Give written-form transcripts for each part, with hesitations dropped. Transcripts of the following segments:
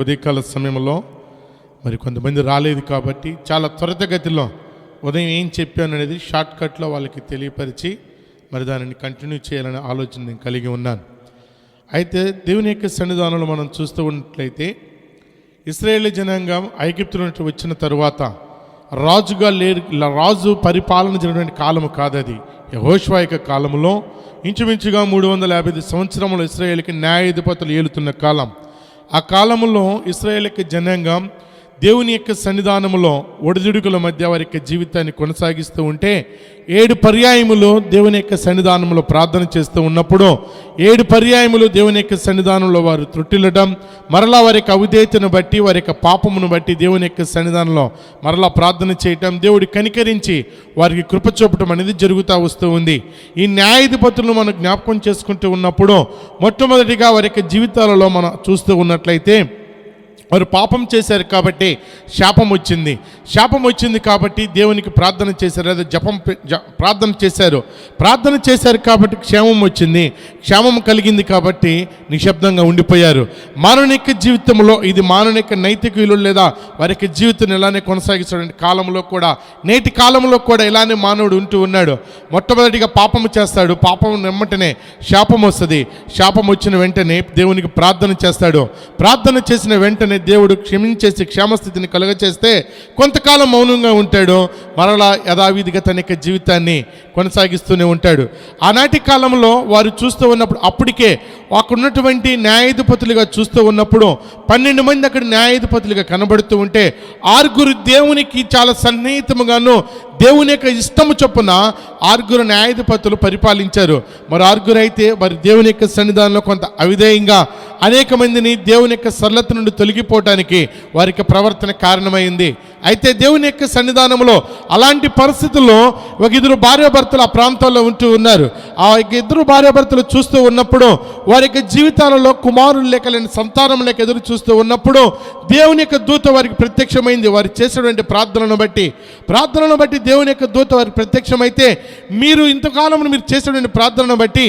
ఉదయకాల సమయంలో మరి కొంతమంది రాలేదు కాబట్టి చాలా త్వరితగతిలో ఉదయం ఏం చెప్పాను అనేది షార్ట్కట్లో వాళ్ళకి తెలియపరిచి మరి దానిని కంటిన్యూ చేయాలనే ఆలోచన నేను కలిగి ఉన్నాను. అయితే దేవుని యొక్క సన్నిధానంలో మనం చూస్తూ ఉన్నట్లయితే ఇశ్రాయేలు జనాంగం ఐగుప్తు నుండి వచ్చిన తరువాత రాజు పరిపాలన జరిగినటువంటి కాలము కాదది. యెహోషువ యొక్క కాలంలో ఇంచుమించుగా 350 సంవత్సరములు ఇశ్రాయేలుకి న్యాయాధిపతులు ఏలుతున్న కాలం. ఆ కాలంలో ఇశ్రాయేలు యొక్క జనాంగం దేవుని యొక్క సన్నిధానంలో ఒడిదుడుకుల మధ్య వారి యొక్క జీవితాన్ని కొనసాగిస్తూ ఉంటే 7 పర్యాయములు దేవుని యొక్క సన్నిధానంలో ప్రార్థన చేస్తూ ఉన్నప్పుడు 7 పర్యాయములు దేవుని యొక్క సన్నిధానంలో వారు త్రుట్టిల్లడం, మరలా వారి యొక్క అవిధేయతను బట్టి వారి యొక్క పాపమును బట్టి దేవుని యొక్క సన్నిధానంలో మరలా ప్రార్థన చేయటం, దేవుడి కనికరించి వారికి కృప చూపటం అనేది జరుగుతూ వస్తూ ఉంది. ఈ న్యాయాధిపతులను మనం జ్ఞాపకం చేసుకుంటూ ఉన్నప్పుడు మొట్టమొదటిగా వారి యొక్క జీవితాలలో మనం చూస్తూ ఉన్నట్లయితే వారు పాపం చేశారు కాబట్టి శాపం వచ్చింది కాబట్టి దేవునికి ప్రార్థన చేశారు, లేదా ప్రార్థన చేశారు కాబట్టి క్షేమం వచ్చింది, క్షేమం కలిగింది కాబట్టి నిశ్శబ్దంగా ఉండిపోయారు. మానవిక జీవితంలో ఇది మానవిక నైతిక విలువలు లేదా వారి యొక్క జీవితం ఇలానే కొనసాగించడానికి కాలంలో కూడా నేటి కాలంలో కూడా ఇలానే మానవుడు ఉంటూ ఉన్నాడు. మొట్టమొదటిగా పాపము చేస్తాడు, పాపం వెంటనే శాపం వస్తుంది, శాపం వచ్చిన వెంటనే దేవునికి ప్రార్థన చేస్తాడు, ప్రార్థన చేసిన వెంటనే దేవుడు క్షమించేసి క్షేమస్థితిని కలుగచేస్తే కొంతకాలం మౌనంగా ఉంటాడు, మరలా యథావిధిగా తన యొక్క జీవితాన్ని కొనసాగిస్తూనే ఉంటాడు. ఆనాటి కాలంలో వారు చూస్తూ ఉన్నప్పుడు అప్పటికే అక్కడ ఉన్నటువంటి న్యాయాధిపతులుగా చూస్తూ ఉన్నప్పుడు 12 మంది అక్కడ న్యాయాధిపతులుగా కనబడుతూ ఉంటే 6 దేవునికి చాలా సన్నిహితముగాను దేవుని యొక్క ఇష్టము చొప్పున 6 న్యాయాధిపతులు పరిపాలించారు. మరి 6 అయితే మరి దేవుని యొక్క సన్నిధానంలో కొంత అవిధేయంగా అనేక మందిని దేవుని యొక్క సరళత నుండి తొలగిపోవటానికి వారి యొక్క ప్రవర్తన కారణమైంది. అయితే దేవుని యొక్క సన్నిధానంలో అలాంటి పరిస్థితుల్లో ఒక 2 భార్యాభర్తలు ఆ ప్రాంతంలో ఉంటూ ఉన్నారు. ఆ 2 భార్యాభర్తలు చూస్తూ ఉన్నప్పుడు వారి యొక్క జీవితాలలో కుమారులు లేక లేని సంతానం లేక ఎదురు చూస్తూ ఉన్నప్పుడు దేవుని యొక్క దూత వారికి ప్రత్యక్షమైంది. వారు చేసినటువంటి ప్రార్థనను బట్టి దేవుని యొక్క దూత వారికి ప్రత్యక్షమైతే, మీరు ఇంతకాలం మీరు చేసినటువంటి ప్రార్థనను బట్టి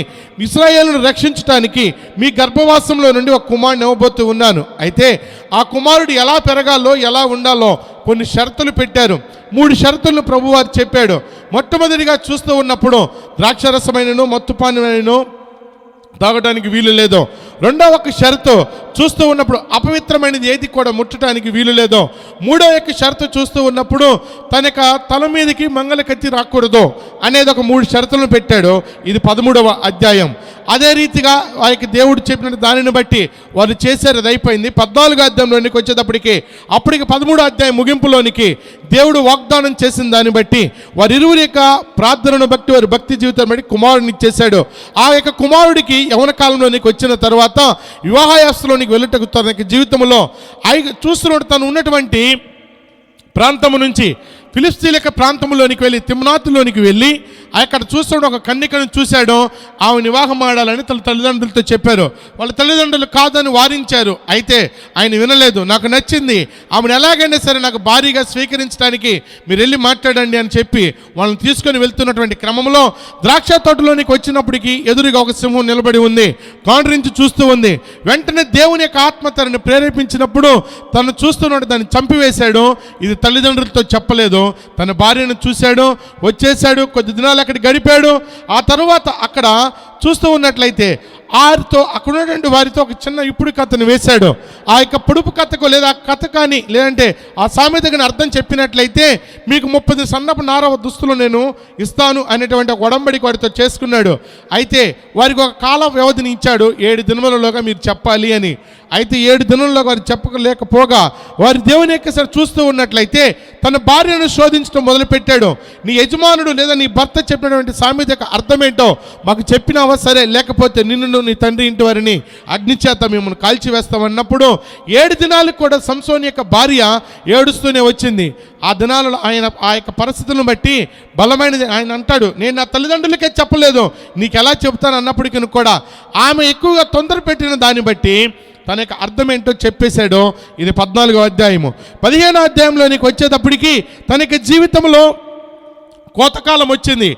ఇశ్రాయేలును రక్షించడానికి మీ గర్భవాసంలో నుండి ఒక కుమారుని ఇవ్వబోతూ ఉన్నాను. అయితే ఆ కుమారుడు ఎలా పెరగాలో ఎలా ఉండాలో కొన్ని షరతులు పెట్టారు. 3 షరతులను ప్రభువారు చెప్పాడు. మొట్టమొదటిగా చూస్తూ ఉన్నప్పుడు ద్రాక్షరసమైనను మత్తుపానమైనను తాగడానికి వీలు లేదు. రెండవ ఒక షరతు చూస్తూ ఉన్నప్పుడు అపవిత్రమైనది ఏది కూడా ముట్టడానికి వీలు లేదు. 3వ యొక్క షరతు చూస్తూ ఉన్నప్పుడు తన యొక్క తల మీదకి మంగళ కత్తి రాకూడదు అనేది ఒక 3 షరతులను పెట్టాడు. ఇది 13వ అధ్యాయం. అదే రీతిగా వారికి దేవుడు చెప్పిన దానిని బట్టి వారు చేశారు, అది అయిపోయింది. 14వ అధ్యాయంలోనికి వచ్చేటప్పటికి అప్పటికి 13వ అధ్యాయం ముగింపులోనికి దేవుడు వాగ్దానం చేసిన దాన్ని బట్టి వారిరువురి యొక్క ప్రార్థనను బట్టి వారి భక్తి జీవితాన్ని బట్టి కుమారుడిని ఇచ్చేశాడు. ఆ యొక్క కుమారుడికి యవన కాలంలోనికి వచ్చిన తర్వాత వివాహయాస్తులోనికి వెళ్ళటకు తన జీవితంలో చూస్తున్నాడు. తను ఉన్నటువంటి ప్రాంతము నుంచి ఫిలిస్తీన్ల యొక్క ప్రాంతంలోనికి వెళ్ళి తిమ్నాతులోనికి వెళ్ళి అక్కడ చూస్తాడు ఒక కన్యకను చూశాడు. ఆమె వివాహం ఆడాలని తన తల్లిదండ్రులతో చెప్పారు. వాళ్ళ తల్లిదండ్రులు కాదని వారించారు. అయితే ఆయన వినలేదు. నాకు నచ్చింది, ఆమెను ఎలాగైనా సరే నాకు భారీగా స్వీకరించడానికి మీరు వెళ్ళి మాట్లాడండి అని చెప్పి వాళ్ళని తీసుకొని వెళ్తున్నటువంటి క్రమంలో ద్రాక్ష తోటలోనికి వచ్చినప్పటికీ ఎదురుగా ఒక సింహం నిలబడి ఉంది, కాండ్రించి చూస్తూ ఉంది. వెంటనే దేవుని యొక్క ఆత్మ తనని ప్రేరేపించినప్పుడు తను చూస్తున్నాడు, దాన్ని చంపివేశాడు. ఇది తల్లిదండ్రులతో చెప్పలేదు. తన భార్యను చూశాడు, వచ్చేసాడు, కొద్ది దినాలు అక్కడ గడిపాడు. ఆ తరువాత అక్కడ చూస్తూ ఉన్నట్లయితే అక్కడ ఉన్నటువంటి వారితో ఒక చిన్న ఇప్పుడు కథను వేశాడు. ఆ యొక్క పొడుపు కథకు లేదా కథ కానీ లేదంటే ఆ సామెతకు అర్థం చెప్పినట్లయితే మీకు 30 సన్నపు నారవ దుస్తులు నేను ఇస్తాను అనేటువంటి ఒక ఒడంబడికి వారితో చేసుకున్నాడు. అయితే వారికి ఒక కాల వ్యవధిని ఇచ్చాడు, 7 దినములలోగా మీరు చెప్పాలి అని. అయితే 7 దినంలో వారు చెప్పలేకపోగా వారి దేవుని యొక్క సరే చూస్తూ ఉన్నట్లయితే తన భార్యను శోధించడం మొదలుపెట్టాడు. నీ యజమానుడు లేదా నీ భర్త చెప్పినటువంటి సామెత యొక్క అర్థమేంటో మాకు చెప్పినావా సరే, లేకపోతే నిన్ను నీ తండ్రి ఇంటి వారిని అగ్నిచేత మిమ్మల్ని కాల్చివేస్తామన్నప్పుడు 7 దినాలకు కూడా సంసోని యొక్క భార్య ఏడుస్తూనే వచ్చింది. ఆ దినాలలో ఆయన ఆ యొక్క పరిస్థితులను బట్టి బలమైనది. ఆయన అంటాడు, నేను నా తల్లిదండ్రులకే చెప్పలేదు, నీకు ఎలా చెబుతాను అన్నప్పటికీ కూడా ఆమె ఎక్కువగా తొందర పెట్టిన దాన్ని బట్టి తన యొక్క అర్థం ఏంటో చెప్పేశాడు. ఇది 14వ అధ్యాయము. 15వ అధ్యాయంలోనికి వచ్చేటప్పటికి తన యొక్క జీవితంలో కోతకాలం వచ్చింది.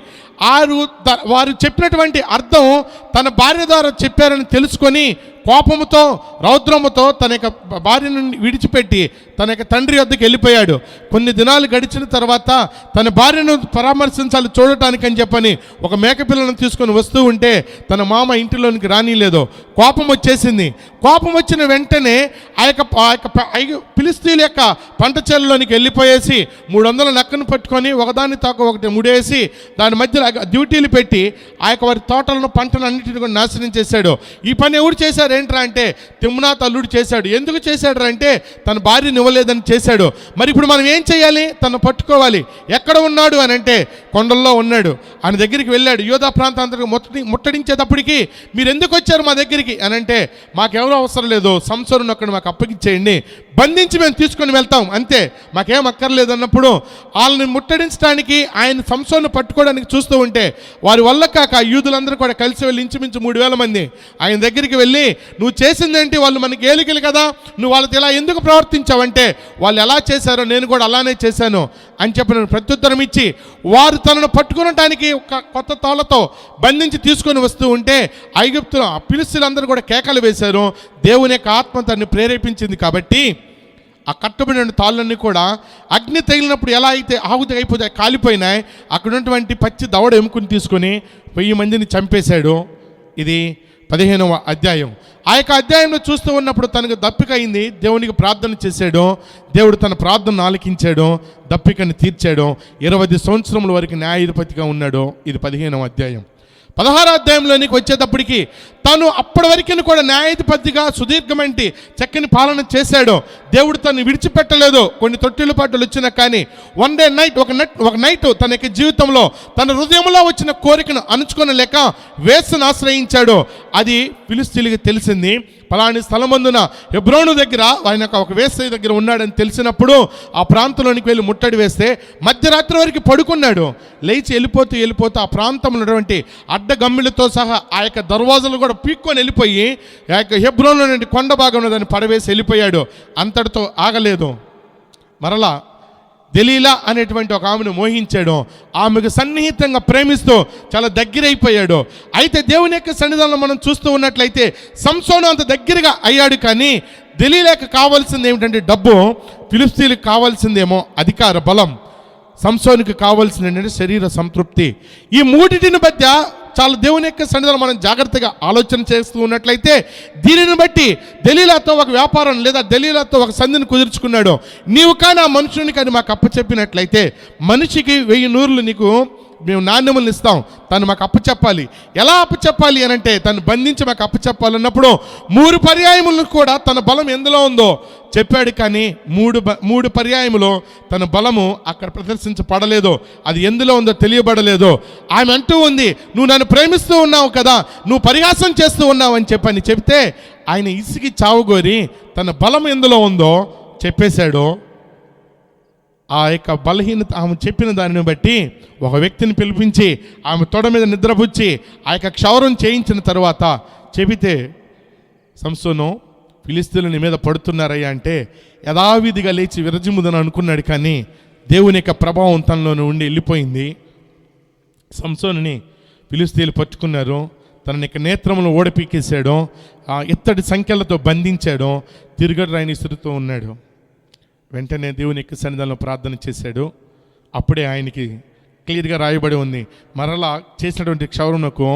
వారు చెప్పినటువంటి అర్థం తన భార్య ద్వారా చెప్పారని తెలుసుకొని కోపముతో రౌద్రముతో తన యొక్క భార్యను విడిచిపెట్టి తన యొక్క తండ్రి వద్దకు వెళ్ళిపోయాడు. కొన్ని దినాలు గడిచిన తర్వాత తన భార్యను పరామర్శించాలి చూడటానికని చెప్పని ఒక మేకపిల్లను తీసుకొని వస్తూ ఉంటే తన మామ ఇంటిలోనికి రానిలేదు. కోపం వచ్చేసింది. కోపం వచ్చిన వెంటనే ఆ యొక్క ఫిలిష్తీయుల యొక్క పంట చేలలోనికి వెళ్ళిపోయేసి 300 నక్కను పట్టుకొని ఒకదాన్ని తాక ఒకటి ముడేసి దాని మధ్యలో డ్యూటీలు పెట్టి ఆ యొక్క వారి తోటలను పంటను అన్నింటిని కూడా నాశనం చేశాడు. ఈ పని ఎవరు చేశారు ఏంట్రా అంటే తిమ్నాత్ అల్లుడు చేశాడు. ఎందుకు చేశాడు అంటే తన భార్యను ఇవ్వలేదని చేశాడు. మరి ఇప్పుడు మనం ఏం చేయాలి? తను పట్టుకోవాలి. ఎక్కడ ఉన్నాడు అని అంటే కొండల్లో ఉన్నాడు. ఆయన దగ్గరికి వెళ్ళాడు. యోధా ప్రాంతాంతరికి ముట్టడించేటప్పటికి మీరు ఎందుకు వచ్చారు మా దగ్గరికి అని అంటే మాకెవరూ అవసరం లేదు, సంసోనును అక్కడ మాకు అప్పగించేయండి, బంధించి మేము తీసుకొని వెళ్తాం అంతే, మాకేం అక్కర్లేదు అన్నప్పుడు వాళ్ళని ముట్టడించడానికి ఆయన సంసోను పట్టుకోవడానికి చూస్తూ ఉంటే వారి వల్ల కాక యూదులందరూ కూడా కలిసి వెళ్ళి ఇంచుమించు 3000 మంది ఆయన దగ్గరికి వెళ్ళి నువ్వు చేసిందేంటి, వాళ్ళు మనకి ఏలికలు కదా, నువ్వు వాళ్ళతో ఇలా ఎందుకు ప్రవర్తించావంటే వాళ్ళు ఎలా చేశారో నేను కూడా అలానే చేశాను అని చెప్పిన ప్రత్యుత్తరం ఇచ్చి వారు తనను పట్టుకునటానికి ఒక కొత్త తోలతో బంధించి తీసుకొని వస్తూ ఉంటే ఐగుప్తులో ఫిలిష్తీయులందరూ కూడా కేకలు వేశారు. దేవుని యొక్క ఆత్మ తనని ప్రేరేపించింది కాబట్టి ఆ కట్టుబడిన తాళ్ళన్నీ కూడా అగ్ని తగిలినప్పుడు ఎలా అయితే ఆహుతి అయిపోతే కాలిపోయినాయి. అక్కడ ఉన్నటువంటి పచ్చి దవడ ఎముకని తీసుకొని 1000 మందిని చంపేశాడు. ఇది 15వ అధ్యాయం. ఆ యొక్క అధ్యాయంలో చూస్తూ ఉన్నప్పుడు తనకు దప్పిక అయింది. దేవునికి ప్రార్థన చేశాడు. దేవుడు తన ప్రార్థనను ఆలకించాడు, దప్పికని తీర్చాడు. 20 సంవత్సరముల వరకు న్యాయాధిపతిగా ఉన్నాడు. ఇది 15వ అధ్యాయం. 16వ అధ్యాయంలోనికి వచ్చేటప్పటికి తను అప్పటి వరకు కూడా న్యాయాధిపతిగా సుదీర్ఘమైన చక్కని పాలన చేశాడు. దేవుడు తను విడిచిపెట్టలేదు. కొన్ని తొట్టిల పాటలు వచ్చినా కానీ ఒక నైట్ తన యొక్క జీవితంలో తన హృదయంలో వచ్చిన కోరికను అణుచుకొనలేక వేసును ఆశ్రయించాడు. అది ఫిలిష్తీయులకు తెలిసింది. పలాని స్థలమందున హెబ్రోను దగ్గర ఆయన ఒక వేశ్య దగ్గర ఉన్నాడని తెలిసినప్పుడు ఆ ప్రాంతంలోనికి వెళ్ళి ముట్టడి వేస్తే మధ్యరాత్రి వరకు పడుకున్నాడు. లేచి వెళ్ళిపోతూ ఆ ప్రాంతంలో ఉన్నటువంటి అడ్డగమ్మిలతో సహా ఆ యొక్క దర్వాజలు కూడా పీక్కొని వెళ్ళిపోయి ఆ యొక్క హెబ్రోన్లో నుండి కొండ భాగంలో దాన్ని పడవేసి వెళ్ళిపోయాడు. అంతటితో ఆగలేదు. మరలా దెలీలా అనేటువంటి ఒక ఆమెను మోహించాడు. ఆమెకు సన్నిహితంగా ప్రేమిస్తూ చాలా దగ్గరైపోయాడు. అయితే దేవుని యొక్క సన్నిధానంలో మనం చూస్తూ ఉన్నట్లయితే సంసోను అంత దగ్గరగా అయ్యాడు. కానీ దెలీలాకు కావాల్సింది ఏమిటంటే డబ్బు, ఫిలిష్తీయులకు కావాల్సిందేమో అధికార బలం, సంసోనుకి కావాల్సింది ఏంటంటే శరీర సంతృప్తి. ఈ మూడింటిని మధ్య చాలా దేవుని యొక్క సన్నిధానం మనం జాగ్రత్తగా ఆలోచన చేస్తూ ఉన్నట్లయితే దీనిని బట్టి దెలీలాతో ఒక వ్యాపారం లేదా దెలీలాతో ఒక సంధిని కుదుర్చుకున్నాడు. నీవు కానీ ఆ మనుషుని కానీ మాకు అప్పచెప్పినట్లయితే మనిషికి 1000 నూరులు నీకు మేము నాణ్యములను ఇస్తాం, తను మాకు అప్పచెప్పాలి. ఎలా అప్పచెప్పాలి అని అంటే తను బంధించి మాకు అప్పచెప్పాలన్నప్పుడు 3 పర్యాయములను కూడా తన బలం ఎందులో ఉందో చెప్పాడు. కానీ 3 పర్యాయములో తన బలము అక్కడ ప్రదర్శించబడలేదు. అది ఎందులో ఉందో తెలియబడలేదు. ఆమె అంటూ ఉంది, నువ్వు నన్ను ప్రేమిస్తూ ఉన్నావు కదా, నువ్వు పరిహాసం చేస్తూ ఉన్నావు అని చెప్తే ఆయన ఇసిగి చావుగోరి తన బలం ఎందులో ఉందో చెప్పేశాడు. ఆ యొక్క బలహీనత ఆమె చెప్పిన దానిని బట్టి ఒక వ్యక్తిని పిలిపించి ఆమె తొడ మీద నిద్రపుచ్చి ఆ యొక్క క్షౌరం చేయించిన తర్వాత చెబితే సంసోను ఫిలిష్తీయులు నీ మీద పడుతున్నారయ్యా అంటే యథావిధిగా లేచి విరజిమ్ముదని అనుకున్నాడు. కానీ దేవుని యొక్క ప్రభావం తనలోనే ఉండి వెళ్ళిపోయింది. సంసోనుని ఫిలిష్తీయులు పట్టుకున్నారు. తన యొక్క నేత్రములను ఓడపీకేశాడు. ఎత్తడి సంఖ్యలతో బంధించాడు. తిరుగడు రాయిని ఇసురుతూ ఉన్నాడు. వెంటనే దేవుని యొక్క సన్నిధానంలో ప్రార్థన చేశాడు. అప్పుడే ఆయనకి క్లియర్గా రాయబడి ఉంది, మరలా చేసినటువంటి క్షౌరమునకు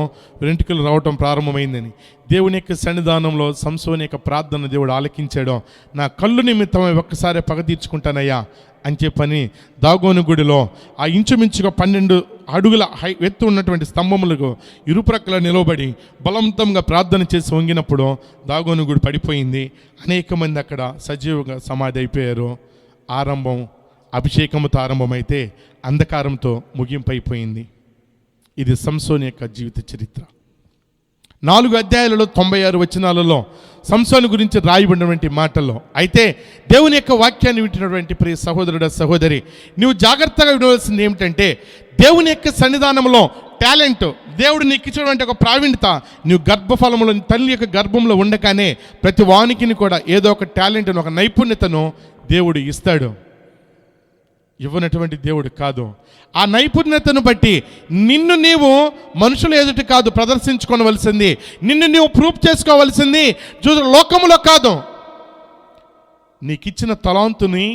వెంట్రుకలు రావటం ప్రారంభమైందని. దేవుని యొక్క సన్నిధానంలో సంసోని యొక్క ప్రార్థన దేవుడు ఆలకించాడు. నా కళ్ళు నిమిత్తమై ఒక్కసారి పగ తీర్చుకుంటానయ్యా అని చెప్పని దాగోను గుడిలో ఆ ఇంచుమించుగా 12 అడుగుల ఎత్తు ఉన్నటువంటి స్తంభములకు ఇరుప్రక్కల నిలబడి బలవంతంగా ప్రార్థన చేసి వంగినప్పుడు దాగోను గుడి పడిపోయింది. అనేక మంది అక్కడ సజీవంగా సమాధి అయిపోయారు. ఆరంభం అభిషేకంతో ఆరంభమైతే అంధకారంతో ముగింపు అయిపోయింది. ఇది సంసోను యొక్క జీవిత చరిత్ర. 4 అధ్యాయాలలో 96 వచనాలలో సంసోను గురించి రాయబడినటువంటి మాటల్లో అయితే దేవుని యొక్క వాక్యాన్ని వింటున్నటువంటి ప్రియ సహోదరుడ సహోదరి, నువ్వు జాగ్రత్తగా వినవలసింది ఏమిటంటే దేవుని యొక్క సన్నిధానంలో టాలెంట్, దేవుడు నీకు ఇచ్చినటువంటి ఒక ప్రావీణ్యత, నువ్వు గర్భఫలంలో తల్లి యొక్క గర్భంలో ఉండగానే ప్రతి వానికి కూడా ఏదో ఒక టాలెంట్ను, ఒక నైపుణ్యతను దేవుడు ఇస్తాడు. ఇవ్వనటువంటి దేవుడు కాదు. ఆ నైపుణ్యతను బట్టి నిన్ను నీవు మనుషుల ఎదుట కాదు ప్రదర్శించుకోవలసింది, నిన్ను నీవు ప్రూఫ్ చేసుకోవలసింది లోకములో కాదు. నీకిచ్చిన తలాంతుని,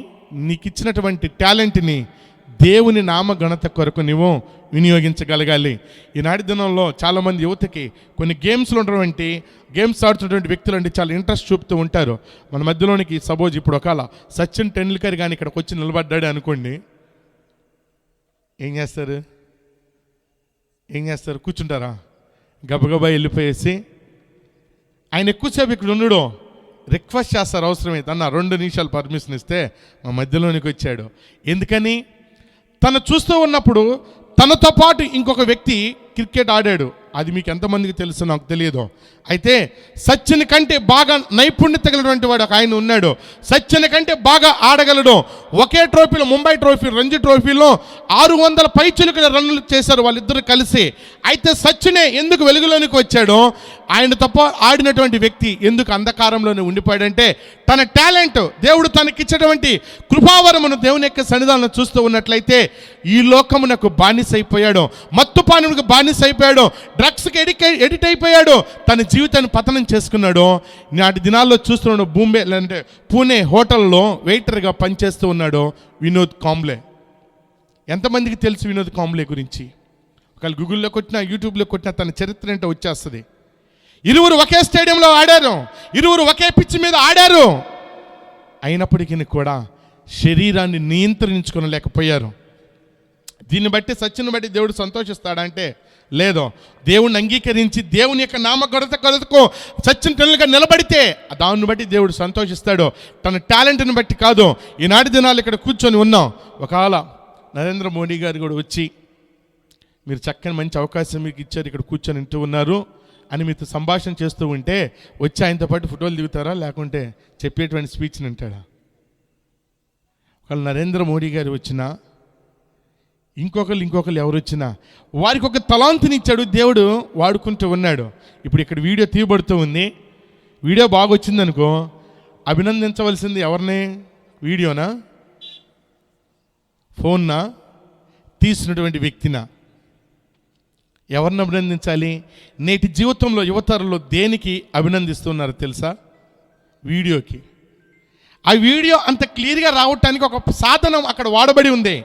నీకిచ్చినటువంటి టాలెంట్ని దేవుని నామఘనత కొరకు నువ్వు వినియోగించగలగాలి. ఈనాటి దినంలో చాలామంది యువతకి కొన్ని గేమ్స్లో ఉన్నటువంటి గేమ్స్ ఆడుతున్నటువంటి వ్యక్తులు అంటే చాలా ఇంట్రెస్ట్ చూపుతూ ఉంటారు. మన మధ్యలోనికి సపోజ్ ఇప్పుడు ఒకవేళ సచిన్ టెండూల్కర్ కానీ ఇక్కడికి వచ్చి నిలబడ్డాడు అనుకోండి, ఏం చేస్తారు? కూర్చుంటారా? గబగబా వెళ్ళిపోయేసి ఆయన ఎక్కువసేపు ఇక్కడ ఉండడు, రిక్వెస్ట్ చేస్తారు అవసరమైతే, అన్న 2 నిమిషాలు పర్మిషన్ ఇస్తే మా మధ్యలోనికి వచ్చాడు. ఎందుకని? తను చూస్తూ ఉన్నప్పుడు తనతో పాటు ఇంకొక వ్యక్తి క్రికెట్ ఆడాడు. అది మీకు ఎంతమందికి తెలుసు నాకు తెలియదు. అయితే సచిన్ కంటే బాగా నైపుణ్యత కలిగినటువంటి వాడు ఒక ఆయన ఉన్నాడు. సచిన్ కంటే బాగా ఆడగలడు. ఒకే ట్రోఫీలో, ముంబై ట్రోఫీ, రంజీ ట్రోఫీలో 600 పైచిలుకల రన్నులు చేశారు వాళ్ళిద్దరు కలిసి. అయితే సచినే ఎందుకు వెలుగులోనికి వచ్చాడో, ఆయన తప్ప ఆడినటువంటి వ్యక్తి ఎందుకు అంధకారంలోనే ఉండిపోయాడంటే తన టాలెంట్, దేవుడు తనకిచ్చేటువంటి కృపావరమును దేవుని యొక్క సన్నిధానం చూస్తూ ఉన్నట్లయితే ఈ లోకమునకు బానిసైపోయాడు, మత్తుపానుడికి బానిసైపోయాడు, డ్రగ్స్కి ఎడిట్ అయిపోయాడు, తన జీవితాన్ని పతనం చేసుకున్నాడు. నాటి దినాల్లో చూస్తున్నాడు, బాంబే అంటే పూణే హోటల్లో వెయిటర్గా పనిచేస్తూ ఉన్నాడు వినోద్ కాంబ్లే. ఎంతమందికి తెలుసు వినోద్ కాంబ్లే గురించి? ఒకవేళ గూగుల్లో కొట్టినా, యూట్యూబ్లో కొట్టినా తన చరిత్ర ఏంటో వచ్చేస్తుంది. ఇరువురు ఒకే స్టేడియంలో ఆడారు, ఇరువురు ఒకే పిచ్ మీద ఆడారు. అయినప్పటికీ కూడా శరీరాన్ని నియంత్రించుకోలేకపోయారు. దీన్ని బట్టి సచిన్ బట్టి దేవుడు సంతోషిస్తాడంటే లేదో. దేవుణ్ణి అంగీకరించి దేవుని యొక్క నామఘనత కొరకు సచిన్ టెండూల్కర్ నిలబడితే దాన్ని బట్టి దేవుడు సంతోషిస్తాడు, తన టాలెంట్ని బట్టి కాదు. ఈనాటి దినాలు ఇక్కడ కూర్చొని ఉన్నాం. ఒకవేళ నరేంద్ర మోడీ గారు కూడా వచ్చి మీరు చక్కని మంచి అవకాశం మీకు ఇచ్చారు, ఇక్కడ కూర్చొని వింటూ ఉన్నారు అని మీతో సంభాషణ చేస్తూ ఉంటే వచ్చి ఆయనతో పాటు ఫోటోలు దిగుతారా, లేకుంటే చెప్పేటువంటి స్పీచ్ని వింటాడా? ఒకవేళ నరేంద్ర మోడీ గారు వచ్చినా, ఇంకొకరు ఎవరు వచ్చినా వారికి ఒక తలాంతుని ఇచ్చాడు, దేవుడు వాడుకుంటూ ఉన్నాడు. ఇప్పుడు ఇక్కడ వీడియో తీయబడుతూ ఉంది. వీడియో బాగా వచ్చిందనుకో అభినందించవలసింది ఎవరిని? వీడియోనా, ఫోన్నా, తీసినటువంటి వ్యక్తినా? ఎవరిని అభినందించాలి? నేటి జీవితంలో యువతరులు దేనికి అభినందిస్తున్నారు తెలుసా? వీడియోకి. ఆ వీడియో అంత క్లియర్గా రావటానికి ఒక సాధనం అక్కడ వాడబడి ఉంది.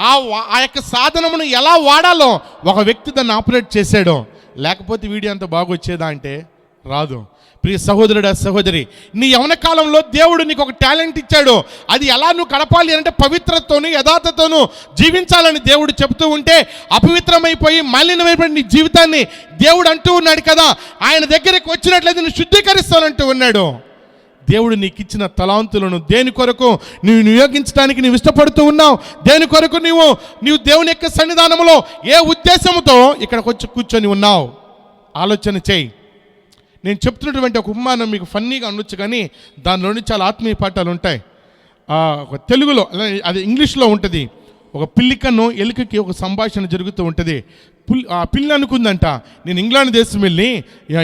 ఆ యొక్క సాధనమును ఎలా వాడాలో ఒక వ్యక్తి దాన్ని ఆపరేట్ చేశాడో, లేకపోతే వీడియో అంత బాగా వచ్చేదా అంటే రాదు. ప్రియ సహోదరుడా, సహోదరి, నీ యవన కాలంలో దేవుడు నీకు ఒక టాలెంట్ ఇచ్చాడు. అది ఎలా నువ్వు గడపాలి అంటే పవిత్రతతోను యథార్థతోను జీవించాలని దేవుడు చెబుతూ ఉంటే అపవిత్రమైపోయి మలినమైపోయిన నీ జీవితాన్ని దేవుడు అంటూ ఉన్నాడు కదా, ఆయన దగ్గరికి వచ్చినట్లయితే నువ్వు శుద్ధీకరిస్తానంటూ ఉన్నాడు. దేవుడు నీకు ఇచ్చిన తలాంతులను దేని కొరకు నువ్వు నియోగించడానికి నువ్వు ఇష్టపడుతూ ఉన్నావు? దేని కొరకు నీవు దేవుని యొక్క సన్నిధానంలో ఏ ఉద్దేశంతో ఇక్కడికి వచ్చి కూర్చొని ఉన్నావు? ఆలోచన చేయి. నేను చెప్తున్నటువంటి ఒక ఉపమానం మీకు ఫన్నీగా అనొచ్చు, కానీ దానిలోని చాలా ఆత్మీయ పాఠాలు ఉంటాయి. ఒక తెలుగులో, అది ఇంగ్లీష్లో ఉంటుంది. ఒక పిల్లికను ఎలుకకి ఒక సంభాషణ జరుగుతూ ఉంటుంది. ఆ పిల్లి అనుకుందంట, నేను ఇంగ్లాండ్ దేశం వెళ్ళి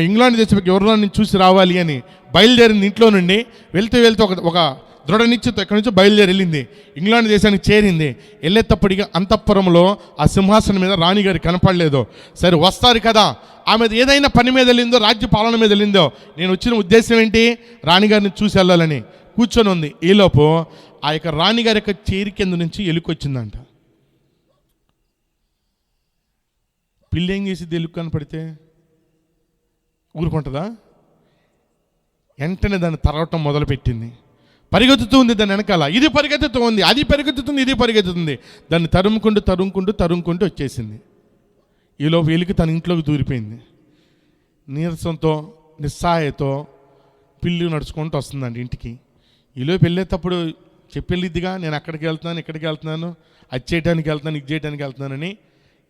ఇంగ్లాండ్ దేశం ఎవరిలో నేను చూసి రావాలి అని బయలుదేరింది. ఇంట్లో నుండి వెళ్తూ ఒక దృఢ నిశ్చయితో ఎక్కడి నుంచో బయలుదేరి వెళ్ళింది. ఇంగ్లాండ్ దేశానికి చేరింది. వెళ్ళేటప్పటికి అంతఃపురంలో ఆ సింహాసనం మీద రాణిగారి కనపడలేదు. సరే వస్తారు కదా, ఆమె ఏదైనా పని మీద వెళ్ళిందో, రాజ్య పాలన మీద వెళ్ళిందో, నేను వచ్చిన ఉద్దేశం ఏంటి? రాణిగారిని చూసి వెళ్ళాలని కూర్చొని ఉంది. ఈలోపు ఆ యొక్క రాణిగారి యొక్క చేరి కింద నుంచి ఎలుకొచ్చిందంట. పిల్లి ఏం చేసింది? ఎలుక కనపడితే ఊరుకుంటుందా? వెంటనే దాన్ని తరవటం మొదలుపెట్టింది. పరిగెత్తుతూ ఉంది దాని వెనకాల. ఇది పరిగెత్తుతూ ఉంది, అది పరిగెత్తుతుంది, ఇది పరిగెత్తుతుంది. దాన్ని తరుముకుంటూ వచ్చేసింది. ఈలోపు ఎలుక తన ఇంట్లోకి దూరిపోయింది. నీరసంతో, నిస్సహాయతో పిల్లి నడుచుకుంటూ వస్తుందండి ఇంటికి. ఈలోపు వెళ్ళేటప్పుడు చెప్పెళ్ళిద్దిగా, నేను అక్కడికి వెళ్తున్నాను, ఇక్కడికి వెళ్తున్నాను, అది చేయడానికి వెళ్తున్నాను, ఇది చేయడానికి వెళ్తున్నానని.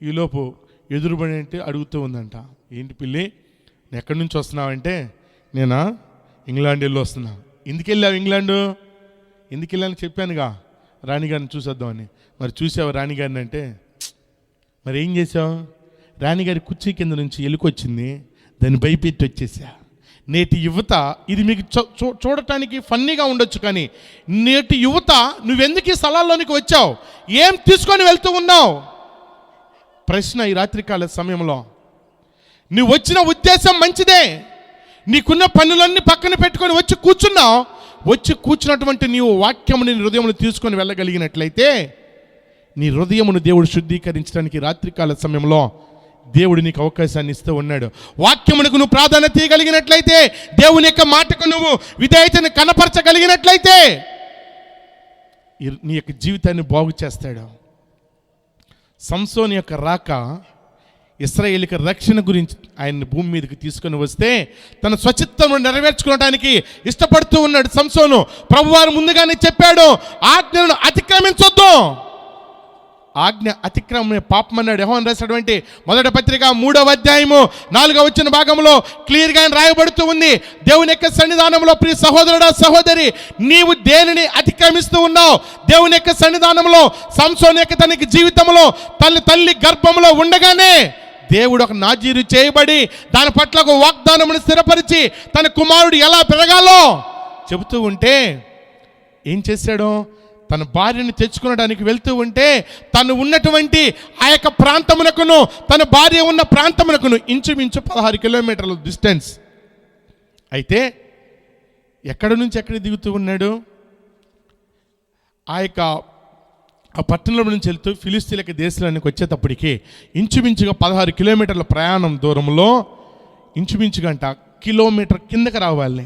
ఈలోపు ఎదురుబడి అంటే అడుగుతూ ఉందంట, ఏంటి పిల్లి ఎక్కడి నుంచి వస్తున్నావంటే, నేనా ఇంగ్లాండ్ వెళ్ళి వస్తున్నా. ఎందుకు వెళ్ళావు ఇంగ్లాండు? ఎందుకు వెళ్ళాలని చెప్పానుగా, రాణిగారిని చూసేద్దామని. మరి చూసావు రాణిగారిని అంటే, మరి ఏం చేసావు? రాణిగారి కుర్చీ కింద నుంచి ఎలుకొచ్చింది, దాన్ని భయపెట్టి వచ్చేసా. నేటి యువత, ఇది మీకు చూడటానికి ఫన్నీగా ఉండొచ్చు, కానీ నేటి యువత నువ్వెందుకు ఈ స్థలాల్లోనికి వచ్చావు, ఏం తీసుకొని వెళ్తూ ఉన్నావు ప్రశ్న ఈ రాత్రికాల సమయంలో. నువ్వు వచ్చిన ఉద్దేశం మంచిదే, నీకున్న పనులన్నీ పక్కన పెట్టుకొని వచ్చి కూర్చున్నావు. వచ్చి కూర్చున్నటువంటి నీవు వాక్యముని నీ హృదయమును తీసుకొని వెళ్ళగలిగినట్లయితే నీ హృదయమును దేవుడు శుద్ధీకరించడానికి రాత్రికాల సమయంలో దేవుడు నీకు అవకాశాన్ని ఇస్తూ ఉన్నాడు. వాక్యమునకు నువ్వు ప్రాధాన్యత ఇవ్వగలిగినట్లయితే, దేవుని యొక్క మాటకు నువ్వు విధేయతను కనపరచగలిగినట్లయితే నీ యొక్క జీవితాన్ని బాగు చేస్తాడు. సంసోను యొక్క రాక ఇశ్రాయేలుకి రక్షణ గురించి ఆయన్ని భూమి మీదకి తీసుకొని వస్తే తన స్వచిత్తమును నెరవేర్చుకోవడానికి ఇష్టపడుతూ ఉన్నాడు సంసోను. ప్రభువారు ముందుగానే చెప్పాడు, ఆజ్ఞలను అతిక్రమించొద్దు. ఆజ్ఞ అతిక్రమమే పాపం అన్నాడు. యోహాను రాసినటువంటి మొదటి పత్రిక 3వ అధ్యాయము 4వ వచన భాగంలో క్లియర్గా రాయబడుతూ ఉంది, దేవుని యొక్క సన్నిధానంలో ప్రియ సహోదరుడా సహోదరి, నీవు దేనిని అతిక్రమిస్తూ ఉన్నావు? దేవుని యొక్క సన్నిధానంలో సంసోను యొక్క తనకి జీవితంలో తల్లి గర్భంలో ఉండగానే దేవుడు ఒక నాజీరు చేయబడి దాని పట్ల ఒక వాగ్దానమును స్థిరపరిచి తన కుమారుడు ఎలా పెరగాలో చెబుతూ ఉంటే ఏం చేశాడు? తన భార్యని తెచ్చుకోవడానికి వెళ్తూ ఉంటే తను ఉన్నటువంటి ఆ యొక్క ప్రాంతమునకును తన భార్య ఉన్న ప్రాంతమునకును ఇంచుమించు 16 కిలోమీటర్ల డిస్టెన్స్. అయితే ఎక్కడి నుంచి ఎక్కడ దిగుతూ ఉన్నాడు? ఆ పట్టణంలో నుంచి వెళ్తూ ఫిలిస్తీన్ల దేశానికి వచ్చేటప్పటికి ఇంచుమించుగా 16 కిలోమీటర్ల ప్రయాణం దూరంలో ఇంచుమించుగా కిలోమీటర్ కిందకి రావాలి.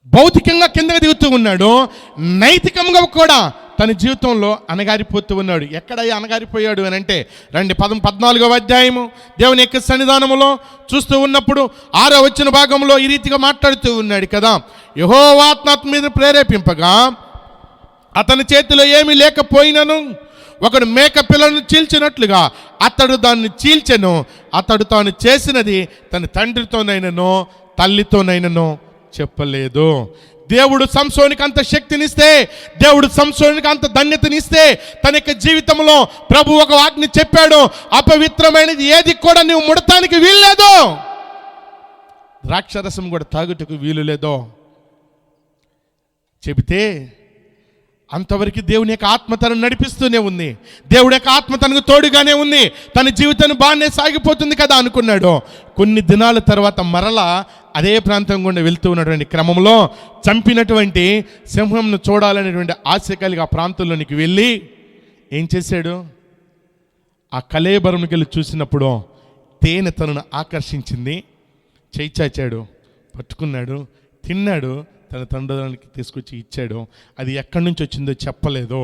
భౌతికంగా కిందకి దిగుతూ ఉన్నాడు, నైతికంగా కూడా తన జీవితంలో అనగారిపోతూ ఉన్నాడు. ఎక్కడ అనగారిపోయాడు అని అంటే 14వ అధ్యాయము దేవుని యొక్క సన్నిధానములో చూస్తూ ఉన్నప్పుడు 6వ వచన భాగంలో ఈ రీతిగా మాట్లాడుతూ ఉన్నాడు కదా, యెహోవా ఆత్మ మీద ప్రేరేపింపగా అతని చేతిలో ఏమీ లేకపోయినను ఒకడు మేక పిల్లను చీల్చినట్లుగా అతడు దాన్ని చీల్చెను. అతడు తాను చేసినది తన తండ్రితోనైనను తల్లితోనైనను చెప్పలేదు. దేవుడు సంసోనికి అంత శక్తినిస్తే, దేవుడు సంసోనికి అంత ధన్యతనిస్తే తన యొక్క జీవితంలో ప్రభు ఒక వాక్ని చెప్పాడు, అపవిత్రమైనది ఏది కూడా నువ్వు ముడతానికి వీల్లేదు, ద్రాక్షరసం కూడా తాగుటకు వీలు లేదు చెబితే అంతవరకు దేవుని యొక్క ఆత్మ తనను నడిపిస్తూనే ఉంది, దేవుడి యొక్క ఆత్మ తనకు తోడుగానే ఉంది, తన జీవితాన్ని బాగానే సాగిపోతుంది కదా అనుకున్నాడు. కొన్ని దినాల తర్వాత మరలా అదే ప్రాంతం గుండా వెళ్తూ ఉన్నటువంటి క్రమంలో చంపినటువంటి సింహంను చూడాలనేటువంటి ఆశ కలిగి ఆ ప్రాంతంలోనికి వెళ్ళి ఏం చేశాడు? ఆ కళేబరంకి వెళ్ళి చూసినప్పుడు తేనె తనను ఆకర్షించింది, చేయి చాచాడు, పట్టుకున్నాడు, తిన్నాడు, తన తండ్రికి తీసుకొచ్చి ఇచ్చాడు. అది ఎక్కడి నుంచి వచ్చిందో చెప్పలేదు.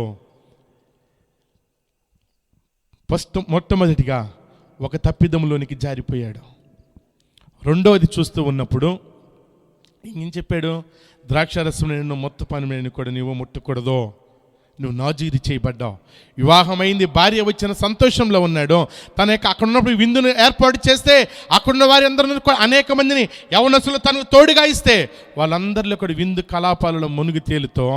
మొట్టమొదటిగా ఒక తప్పిదంలోనికి జారిపోయాడు. రెండవది చూస్తూ ఉన్నప్పుడు ఏం చెప్పాడు? ద్రాక్షారసం నేను మొత్తం పని కూడా నువ్వు ముట్టకూడదు, నువ్వు నాజీరి చేయబడ్డావు. వివాహమైంది, భార్య వచ్చిన సంతోషంలో ఉన్నాడు. తన యొక్క అక్కడ ఉన్నప్పుడు విందును ఏర్పాటు చేస్తే అక్కడున్న వారి అందరూ అనేక మందిని యవనసులు తనకు తోడుగా ఇస్తే వాళ్ళందరిలో కూడా విందు కలాపాలలో మునిగి తేలుతో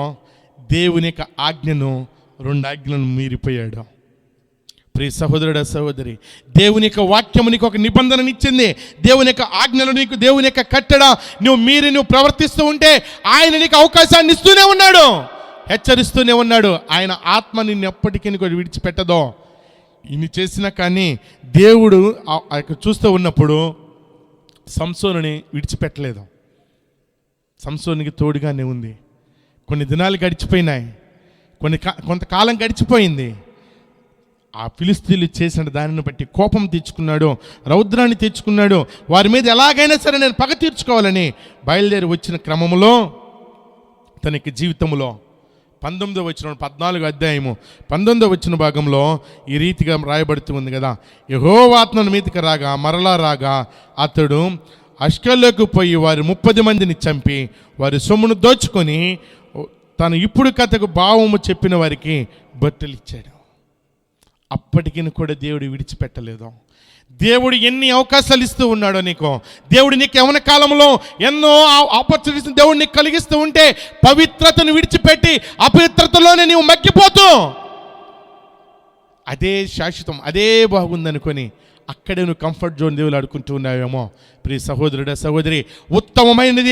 దేవుని యొక్క ఆజ్ఞను 2 ఆజ్ఞలను మీరిపోయాడు. ప్రియ సహోదరుడ సహోదరి, దేవుని యొక్క వాక్యము నీకు ఒక నిబంధననిచ్చింది, దేవుని యొక్క ఆజ్ఞలు నీకు, దేవుని యొక్క కట్టడ నువ్వు ప్రవర్తిస్తూ ఉంటే ఆయన నీకు అవకాశాన్ని ఇస్తూనే ఉన్నాడు, హెచ్చరిస్తూనే ఉన్నాడు. ఆయన ఆత్మ నిన్ను ఎప్పటికీ విడిచిపెట్టదో. ఇన్ని చేసినా కానీ దేవుడు చూస్తూ ఉన్నప్పుడు సంసోనుని విడిచిపెట్టలేదు. సంసోనికి తోడుగానే ఉంది. కొన్ని దినాలు గడిచిపోయినాయి, కొంతకాలం గడిచిపోయింది. ఆ ఫిలిస్తీన్లు చేసిన దానిని బట్టి కోపం తెచ్చుకున్నాడు, రౌద్రాన్ని తెచ్చుకున్నాడు. వారి మీద ఎలాగైనా సరే నేను పగ తీర్చుకోవాలని బయలుదేరి వచ్చిన క్రమంలో తనకి జీవితంలో 19వ వచనం 14వ అధ్యాయము 19వ వచన భాగంలో ఈ రీతిగా రాయబడుతూ ఉంది కదా, యెహోవా ఆత్మ మీదకి మరలా రాగా అతడు అష్కెలోకి పోయి వారి 30 మందిని చంపి వారి సొమ్మును దోచుకొని తను ఇప్పుడు కథకు భావము చెప్పిన వారికి బట్టలు ఇచ్చాడు. అప్పటికి కూడా దేవుడు విడిచిపెట్టలేదు. దేవుడు ఎన్ని అవకాశాలు ఇస్తూ ఉన్నాడో నీకు, దేవుడు నీకు యవ్వన కాలంలో ఎన్నో ఆపర్చునిటీస్ దేవుడు నీకు కలిగిస్తూ ఉంటే పవిత్రతను విడిచిపెట్టి అపవిత్రతలోనే నీవు మగ్గిపోతూ అదే శాశ్వతం, అదే బాగుందనుకొని అక్కడే నువ్వు కంఫర్ట్ జోన్ దేవులు ఆడుకుంటూ ఉన్నావేమో. ప్రియ సహోదరుడా, సహోదరి, ఉత్తమమైనది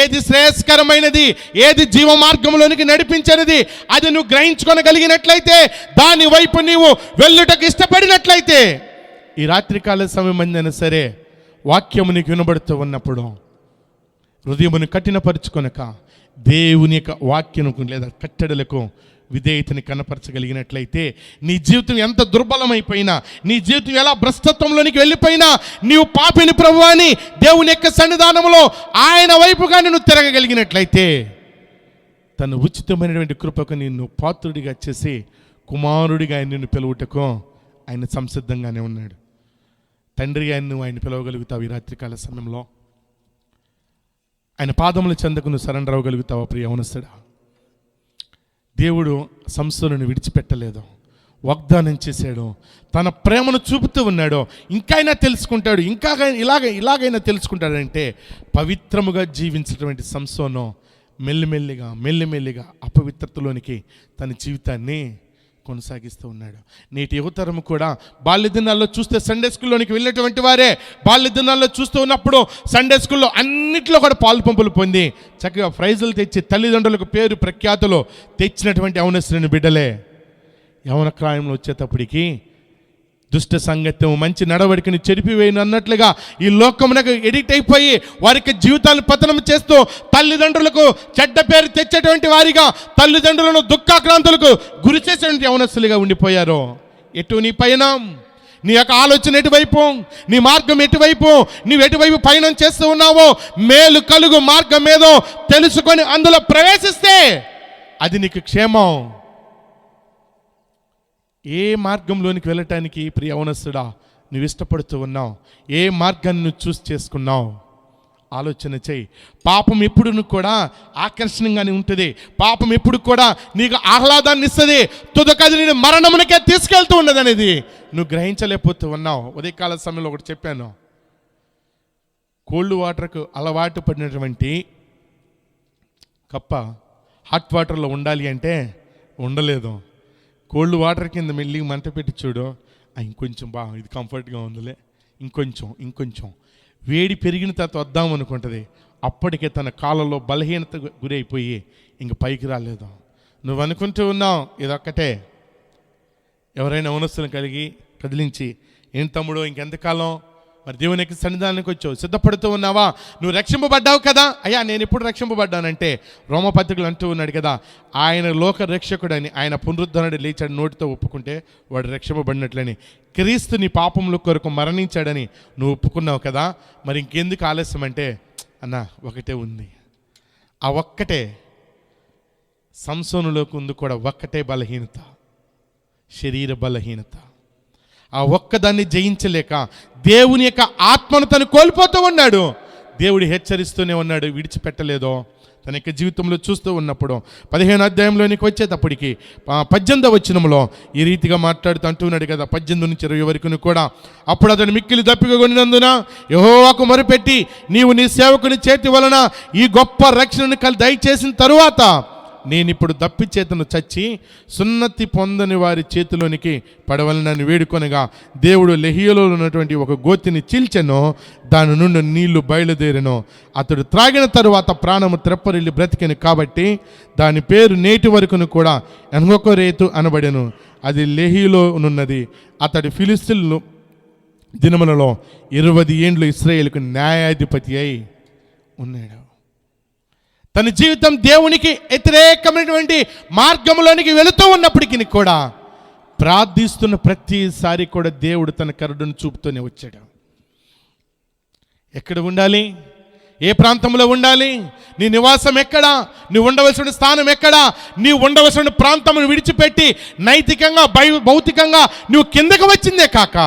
ఏది శ్రేయస్కరమైనది, ఏది జీవ మార్గంలోనికి నడిపించినది, అది నువ్వు గ్రహించుకోగలిగినట్లయితే, దాని వైపు నీవు వెళ్ళుటకు ఇష్టపడినట్లయితే, ఈ రాత్రికాల సమయం అయినా సరే వాక్యము నీకు వినబడుతూ ఉన్నప్పుడు హృదయమును కఠినపరుచుకొనక దేవుని యొక్క వాక్యముకు లేదా కట్టడలకు విధేయతని కనపరచగలిగినట్లయితే, నీ జీవితం ఎంత దుర్బలమైపోయినా, నీ జీవితం ఎలా భ్రష్టత్వంలోనికి వెళ్ళిపోయినా, నీవు పాపిని ప్రభువాని దేవుని యొక్క సన్నిధానంలో ఆయన వైపుగా నువ్వు తిరగగలిగినట్లయితే, తన ఉచితమైనటువంటి కృపకు నిన్ను పాత్రుడిగా చేసి కుమారుడిగా ఆయన నిన్ను పిలువుటకు ఆయన సంసిద్ధంగానే ఉన్నాడు. తండ్రిగా నువ్వు ఆయన పిలవగలుగుతావు. ఈ రాత్రికాల సమయంలో ఆయన పాదముల చెందకు నువ్వు సరెండర్ అవ్వగలుగుతావా ప్రియ యవనస్తుడా? దేవుడు సంసోనుని విడిచిపెట్టలేదు, వాగ్దానం చేశాడు, తన ప్రేమను చూపుతూ ఉన్నాడు. ఇంకైనా తెలుసుకుంటాడు, ఇంకా ఇలాగైనా తెలుసుకుంటాడంటే పవిత్రముగా జీవించినటువంటి సంసోను మెల్లిమెల్లిగా అపవిత్రతలోనికి తన జీవితాన్ని కొనసాగిస్తూ ఉన్నాడు. నేటి యువతరం కూడా బాల్య దినాల్లో చూస్తే సండే స్కూల్లోనికి వెళ్ళినటువంటి వారే బాల్య దినాల్లో చూస్తూ ఉన్నప్పుడు సండే స్కూల్లో అన్నింటిలో కూడా పాలు పంపులు పొంది చక్కగా ప్రైజులు తెచ్చి తల్లిదండ్రులకు పేరు ప్రఖ్యాతులు తెచ్చినటువంటి యవనస్తుని బిడ్డలే యవన ప్రాయంలో వచ్చేటప్పటికి దుష్ట సంగత్యం మంచి నడవడికని చెరిపివేయను అన్నట్లుగా ఈ లోకమునకు ఎడిక్ట్ అయిపోయి వారికి జీవితాలను పతనం చేస్తూ తల్లిదండ్రులకు చెడ్డ పేరు తెచ్చేటువంటి వారిగా తల్లిదండ్రులను దుఃఖాక్రాంతులకు గురి చేసేటువంటి యవనస్తులుగా ఉండిపోయారు. ఎటు నీ పయనం, నీ యొక్క ఆలోచన ఎటువైపు, నీ మార్గం ఎటువైపు, నీవు ఎటువైపు పయనం చేస్తూ ఉన్నావో, మేలు కలుగు మార్గం ఏదో తెలుసుకొని అందులో ప్రవేశిస్తే అది నీకు క్షేమం. ఏ మార్గంలోనికి వెళ్ళటానికి ప్రియ యవనస్తుడా నువ్వు ఇష్టపడుతూ ఉన్నావు? ఏ మార్గాన్ని నువ్వు చూస్ చేసుకున్నావు? ఆలోచన చేయి. పాపం ఎప్పుడు కూడా ఆకర్షణీయంగానే ఉంటుంది. పాపం ఎప్పుడు కూడా నీకు ఆహ్లాదాన్ని ఇస్తుంది. తుదకది నేను మరణమునికే తీసుకెళ్తూ ఉన్నది అనేది నువ్వు గ్రహించలేకపోతూ ఉన్నావు. ఉదయకాల సమయంలో ఒకటి చెప్పాను. కోల్డ్ వాటర్కు అలవాటు పడినటువంటి కప్ప హాట్ వాటర్లో ఉండాలి అంటే ఉండలేదు. కోల్డ్ వాటర్ కింద మెల్లి మంట పెట్టి చూడు, ఇంకొంచెం ఇది కంఫర్ట్గా ఉందిలే, ఇంకొంచెం వేడి పెరిగిన తర్వాత వద్దాం అనుకుంటుంది. అప్పటికే తన కాళ్ళలో బలహీనత గురైపోయి ఇంక పైకి రాలేదు. నువ్వు అనుకుంటూ ఉన్నావు ఇదొక్కటే. ఎవరైనా యవనస్తులను కదిలించి, ఏం తమ్ముడు ఇంకెంతకాలం మరి దేవుని యొక్క సన్నిధానానికి వచ్చావు, సిద్ధపడుతూ ఉన్నావా? నువ్వు రక్షింపబడ్డావు కదా. అయ్యా నేను ఎప్పుడు రక్షింపబడ్డానంటే రోమపత్రికలు అంటూ ఉన్నాడు కదా, ఆయన లోక రక్షకుడని, ఆయన పునరుద్ధరణుడు లేచాడు నోటితో ఒప్పుకుంటే వాడు రక్షింపబడినట్లని, క్రీస్తు నీ పాపముల కొరకు మరణించాడని నువ్వు ఒప్పుకున్నావు కదా. మరి ఇంకెందుకు ఆలస్యం అంటే, అన్న ఒకటే ఉంది, ఆ ఒక్కటే సంసోనులోకి ఉంది కూడా ఒక్కటే బలహీనత, శరీర బలహీనత. ఆ ఒక్కదాన్ని జయించలేక దేవుని యొక్క ఆత్మను తను కోల్పోతూ ఉన్నాడు. దేవుడు హెచ్చరిస్తూనే ఉన్నాడు, విడిచిపెట్టలేదో. తన యొక్క జీవితంలో చూస్తూ ఉన్నప్పుడు 15వ అధ్యాయంలోనికి వచ్చేటప్పటికి 18వ వచనంలో ఈ రీతిగా మాట్లాడుతూ అంటున్నాడు కదా, 18 నుంచి 20 వరకు కూడా. అప్పుడు అతను మిక్కిలి దప్పిక కొనినందున యెహోవాకు మొరపెట్టి, నీవు నీ సేవకుని చేతి వలన ఈ గొప్ప రక్షణను దయచేసిన తరువాత నేనిప్పుడు దప్పిచేతను చచ్చి సున్నతి పొందని వారి చేతిలోనికి పడవలనని వేడుకొనగా దేవుడు లెహియలో ఉన్నటువంటి ఒక గోతిని చీల్చెను, దాని నుండి నీళ్లు బయలుదేరెను. అతడు త్రాగిన తరువాత ప్రాణము త్రెప్పరిల్లి బ్రతికెను కాబట్టి దాని పేరు నేటి వరకును కూడా ఎన్గొకొరేతు అనబడెను. అది లెహిలో ఉన్నది. అతడి ఫిలిస్తీన్లు దినములలో 20 ఏండ్లు ఇశ్రాయేలుకు న్యాయాధిపతి అయి ఉన్నాడు. తన జీవితం దేవునికి వ్యతిరేకమైనటువంటి మార్గంలోనికి వెళుతూ ఉన్నప్పటికీ కూడా ప్రార్థిస్తున్న ప్రతిసారి కూడా దేవుడు తన కరుణను చూపుతూనే వచ్చాడు. ఎక్కడ ఉండాలి, ఏ ప్రాంతంలో ఉండాలి, నీ నివాసం ఎక్కడా, నువ్వు ఉండవలసిన స్థానం ఎక్కడా, నీవు ఉండవలసిన ప్రాంతమును విడిచిపెట్టి నైతికంగా భౌతికంగా నువ్వు కిందకు వచ్చిందే కాక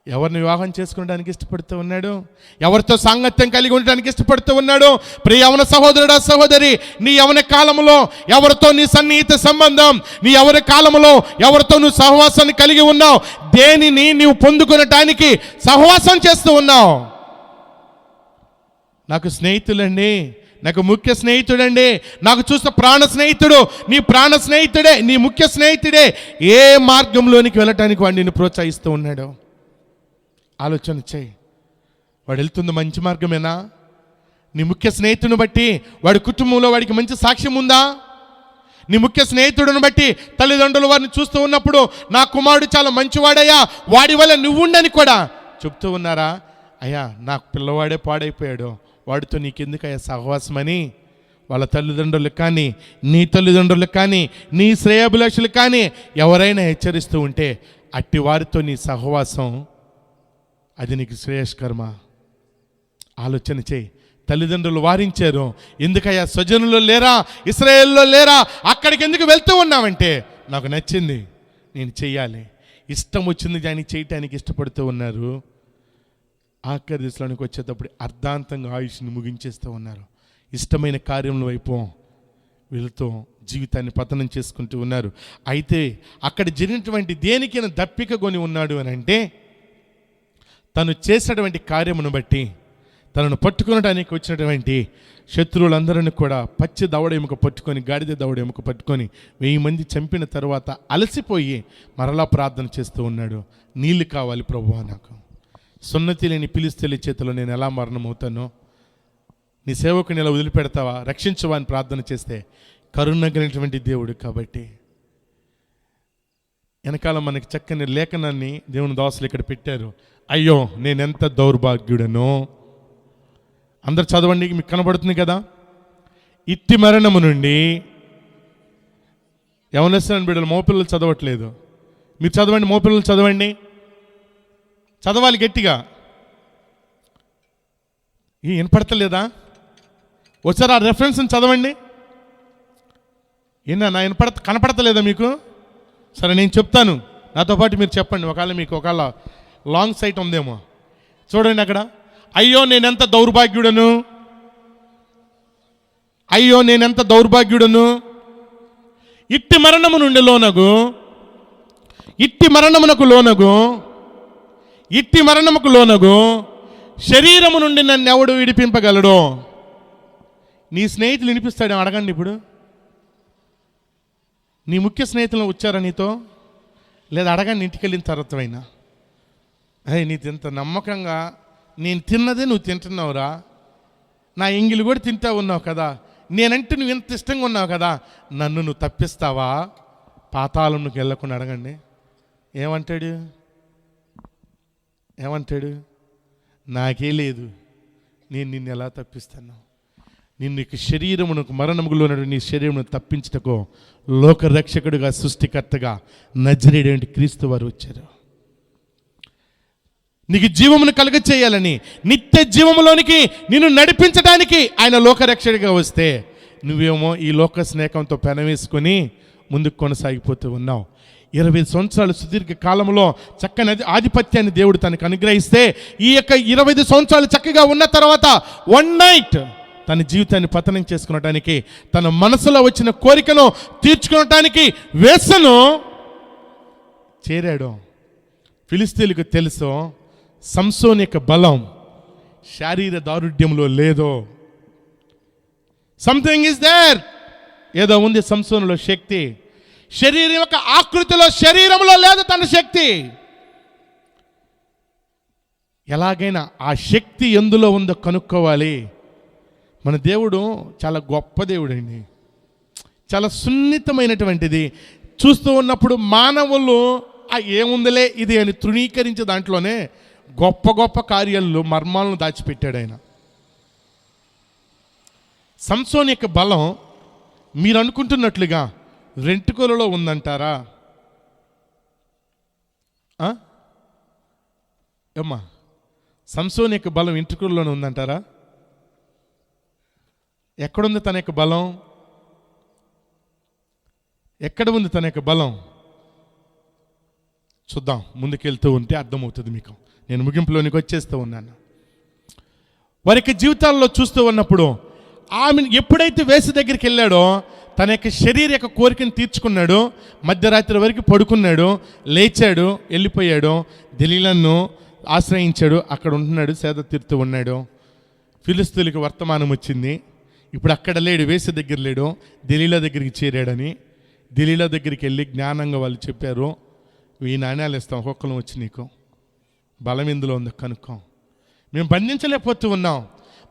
ఎవరిని వివాహం చేసుకోవడానికి ఇష్టపడుతూ ఉన్నాడు, ఎవరితో సాంగత్యం కలిగి ఉండడానికి ఇష్టపడుతూ ఉన్నాడు. ప్రియ యవన సహోదరుడా, సహోదరి, నీ యవన కాలంలో ఎవరితో నీ సన్నిహిత సంబంధం, నీ యవన కాలంలో ఎవరితో నువ్వు సహవాసాన్ని కలిగి ఉన్నావు, దేనిని నీవు పొందుకునటానికి సహవాసం చేస్తూ ఉన్నావు. నాకు స్నేహితులండి, నాకు ముఖ్య స్నేహితుడండి, నాకు చూస్తే ప్రాణ స్నేహితుడు, నీ ప్రాణ స్నేహితుడే, నీ ముఖ్య స్నేహితుడే. ఏ మార్గంలోనికి వెళ్ళటానికి వాడు నిన్ను ప్రోత్సహిస్తూ ఉన్నాడు? ఆలోచన చేయి. వాడు వెళ్తుంది మంచి మార్గమేనా? నీ ముఖ్య స్నేహితుడిని బట్టి వాడి కుటుంబంలో వాడికి మంచి సాక్ష్యం ఉందా? నీ ముఖ్య స్నేహితుడిని బట్టి తల్లిదండ్రులు వారిని చూస్తూ ఉన్నప్పుడు నా కుమారుడు చాలా మంచివాడయ్యా, వాడి వల్ల నువ్వుండని కూడా చెప్తూ ఉన్నారా? అయ్యా నా పిల్లవాడే పాడైపోయాడు, వాడితో నీకెందుకయ్యా సహవాసమని వాళ్ళ తల్లిదండ్రులకు కానీ, నీ తల్లిదండ్రులకు కానీ, నీ శ్రేయాభిలాషులకు కానీ ఎవరైనా హెచ్చరిస్తూ ఉంటే అట్టి వారితో నీ సహవాసం అది నీకు శ్రేయస్కరమా? ఆలోచన చేయి. తల్లిదండ్రులు వారించారు, ఎందుకయ్యా స్వజనులు లేరా, ఇశ్రాయేల్లో లేరా, అక్కడికి ఎందుకు వెళ్తూ ఉన్నామంటే నాకు నచ్చింది, నేను చెయ్యాలి, ఇష్టం వచ్చింది కానీ చేయటానికి ఇష్టపడుతూ ఉన్నారు. ఆఖరి దిశలోనికి వచ్చేటప్పుడు అర్ధాంతంగా ఆయుష్ని ముగించేస్తూ ఉన్నారు. ఇష్టమైన కార్యముల వైపు వెళుతూ జీవితాన్ని పతనం చేసుకుంటూ ఉన్నారు. అయితే అక్కడ జరిగినటువంటి దేనికైనా దప్పిక కొని ఉన్నాడు అని అంటే తను చేసినటువంటి కార్యమును బట్టి తనను పట్టుకునడానికి వచ్చినటువంటి శత్రువులందరినీ కూడా పచ్చి దవడ ఎముక పట్టుకొని, గాడిద దవడ ఎముక పట్టుకొని 1000 మంది చంపిన తర్వాత అలసిపోయి మరలా ప్రార్థన చేస్తూ ఉన్నాడు. నీళ్ళు కావాలి ప్రభువా, నాకు సున్నతి లేని ఫిలిష్తీయుల చేతిలో నేను ఎలా మరణమవుతానో, నీ సేవకుని ఎలా వదిలిపెడతావా, రక్షించవా అని ప్రార్థన చేస్తే కరుణ కలిగినటువంటి దేవుడు కాబట్టి వెనకాల మనకి చక్కని లేఖనాన్ని దేవుని దాసులు ఇక్కడ పెట్టారు. అయ్యో నేనెంత దౌర్భాగ్యుడనో. అందరు చదవండి, మీకు కనబడుతుంది కదా. ఇట్టి మరణము నుండి, యవనస్తుని బిడ్డలు మోపిల్లలు చదవట్లేదు, మీరు చదవండి, మోపిల్లలు చదవండి, చదవాలి గట్టిగా. వినపడతలేదా? ఒకసారి ఆ రెఫరెన్స్ని చదవండి. నా కనపడతలేదా మీకు? సరే నేను చెప్తాను, నాతో పాటు మీరు చెప్పండి. ఒకవేళ లాంగ్ సైట్ ఉందేమో చూడండి అక్కడ. అయ్యో నేనెంత దౌర్భాగ్యుడను, అయ్యో నేనెంత దౌర్భాగ్యుడను, ఇట్టి మరణము నుండి లోనగు, ఇట్టి మరణమునకు లోనగు, ఇట్టి మరణముకు లోనగు శరీరము నుండి నన్ను ఎవడు విడిపింపగలడు? నీ స్నేహితులు వినిపిస్తాడు, అడగండి ఇప్పుడు. నీ ముఖ్య స్నేహితులు వచ్చారా నీతో? లేదా అడగండి ఇంటికి వెళ్ళిన తర్వాత అయినా. నీకు ఇంత నమ్మకంగా నేను తిన్నదే నువ్వు తింటున్నావురా, నా ఎంగిలి కూడా తింటా ఉన్నావు కదా, నేనంటే నువ్వు ఎంత ఇష్టంగా ఉన్నావు కదా, నన్ను నువ్వు తప్పిస్తావా? పాతాళంలోకి వెళ్ళకుండా అడగండి. ఏమంటాడు? నాకే లేదు, నేను నిన్ను ఎలా తప్పిస్తాను? నిన్ను శరీరమునకు మరణములో నీ శరీరమును తప్పించటకు లోకరక్షకుడుగా సృష్టికర్తగా నజరేయుడైన క్రీస్తు వారు వచ్చారు. నీకు జీవమును కలుగ చేయాలని, నిత్య జీవములోనికి నిన్ను నడిపించడానికి ఆయన లోకరక్షకుడిగా వస్తే నువ్వేమో ఈ లోక స్నేహంతో పెనవేసుకొని ముందుకు కొనసాగిపోతూ ఉన్నావు. 20 సంవత్సరాలు సుదీర్ఘ కాలంలో చక్కని ఆధిపత్యాన్ని దేవుడు తనకు అనుగ్రహిస్తే ఈ యొక్క 25 సంవత్సరాలు చక్కగా ఉన్న తర్వాత వన్ నైట్ తన జీవితాన్ని పతనం చేసుకునటానికి, తన మనసులో వచ్చిన కోరికను తీర్చుకోవటానికి వేసను చేరాడు. ఫిలిష్తీయులకు తెలుసు సంసోను యొక్క బలం శారీర దారుఢ్యంలో లేదో. సంథింగ్ ఈజ్ దేర్, ఏదో ఉంది సంసోనులో శక్తి. శరీరం యొక్క ఆకృతిలో, శరీరంలో లేదు తన శక్తి. ఎలాగైనా ఆ శక్తి ఎందులో ఉందో కనుక్కోవాలి. మన దేవుడు చాలా గొప్ప దేవుడు అండి, చాలా సున్నితమైనటువంటిది. చూస్తూ ఉన్నప్పుడు మానవులు ఏముందిలే ఇది అని తృణీకరించే దాంట్లోనే గొప్ప గొప్ప కార్యాలు, మర్మాలను దాచిపెట్టాడు ఆయన. సంసోను యొక్క బలం మీరు అనుకుంటున్నట్లుగా వెంట్రుకలలో ఉందంటారా? ఏమ్మా, సంసోను యొక్క బలం వెంట్రుకలలోనే ఉందంటారా? ఎక్కడుంది తన యొక్క బలం? ఎక్కడ ఉంది తన యొక్క బలం? చూద్దాం, ముందుకెళ్తూ ఉంటే అర్థమవుతుంది మీకు. నేను ముగింపులోనికి వచ్చేస్తూ ఉన్నాను. వారి యొక్క జీవితాల్లో చూస్తూ ఉన్నప్పుడు ఆమె ఎప్పుడైతే వేసి దగ్గరికి వెళ్ళాడో తన యొక్క శరీర యొక్క కోరికను తీర్చుకున్నాడు. మధ్యరాత్రి వరకు పడుకున్నాడు, లేచాడు, వెళ్ళిపోయాడు, దెలీలాను ఆశ్రయించాడు, అక్కడ ఉంటున్నాడు, సేద తీరుతూ ఉన్నాడు. ఫిలిష్తీయులకు వర్తమానం వచ్చింది, ఇప్పుడు అక్కడ లేడు, వేసే దగ్గర లేడు, దెలీలా దగ్గరికి చేరాడని దెలీలా దగ్గరికి వెళ్ళి జ్ఞానంగా వాళ్ళు చెప్పారు, 1000 నాణ్యాలు ఇస్తాం, ఒక్కొక్కరు వచ్చి నీకు బలం ఎందులో ఉందో కనుక్కో. మేము బంధించలేకపోతూ ఉన్నాం,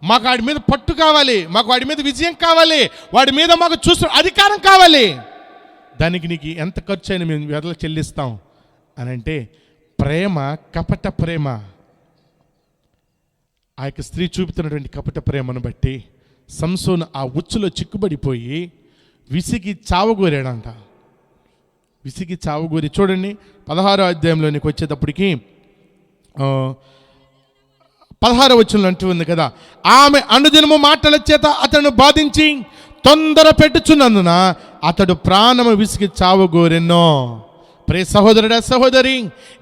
మాకు వాడి మీద పట్టు కావాలి, మాకు వాడి మీద విజయం కావాలి, వాడి మీద మాకు చూస్తూ అధికారం కావాలి, దానికి నీకు ఎంత ఖర్చు అయినా మేము వెదలు చెల్లిస్తాం అని అంటే, ప్రేమ కపట ప్రేమ, ఆ యొక్క స్త్రీ చూపుతున్నటువంటి కపట ప్రేమను బట్టి సంసోను ఆ ఉచ్చులో చిక్కుబడిపోయి విసిగి చావగోరాడంట. విసిగి చావగోరి చూడండి 16వ అధ్యాయంలోనికి వచ్చేటప్పటికి 16వ వచనంలో అంటూ ఉంది కదా, ఆమె అనుదినము మాటల చేత అతను బాధించి తొందర పెట్టుచున్నందున అతడు ప్రాణము విసిగి చావగోరెన్నో. ప్రే సహోదరుడా సహోదరి,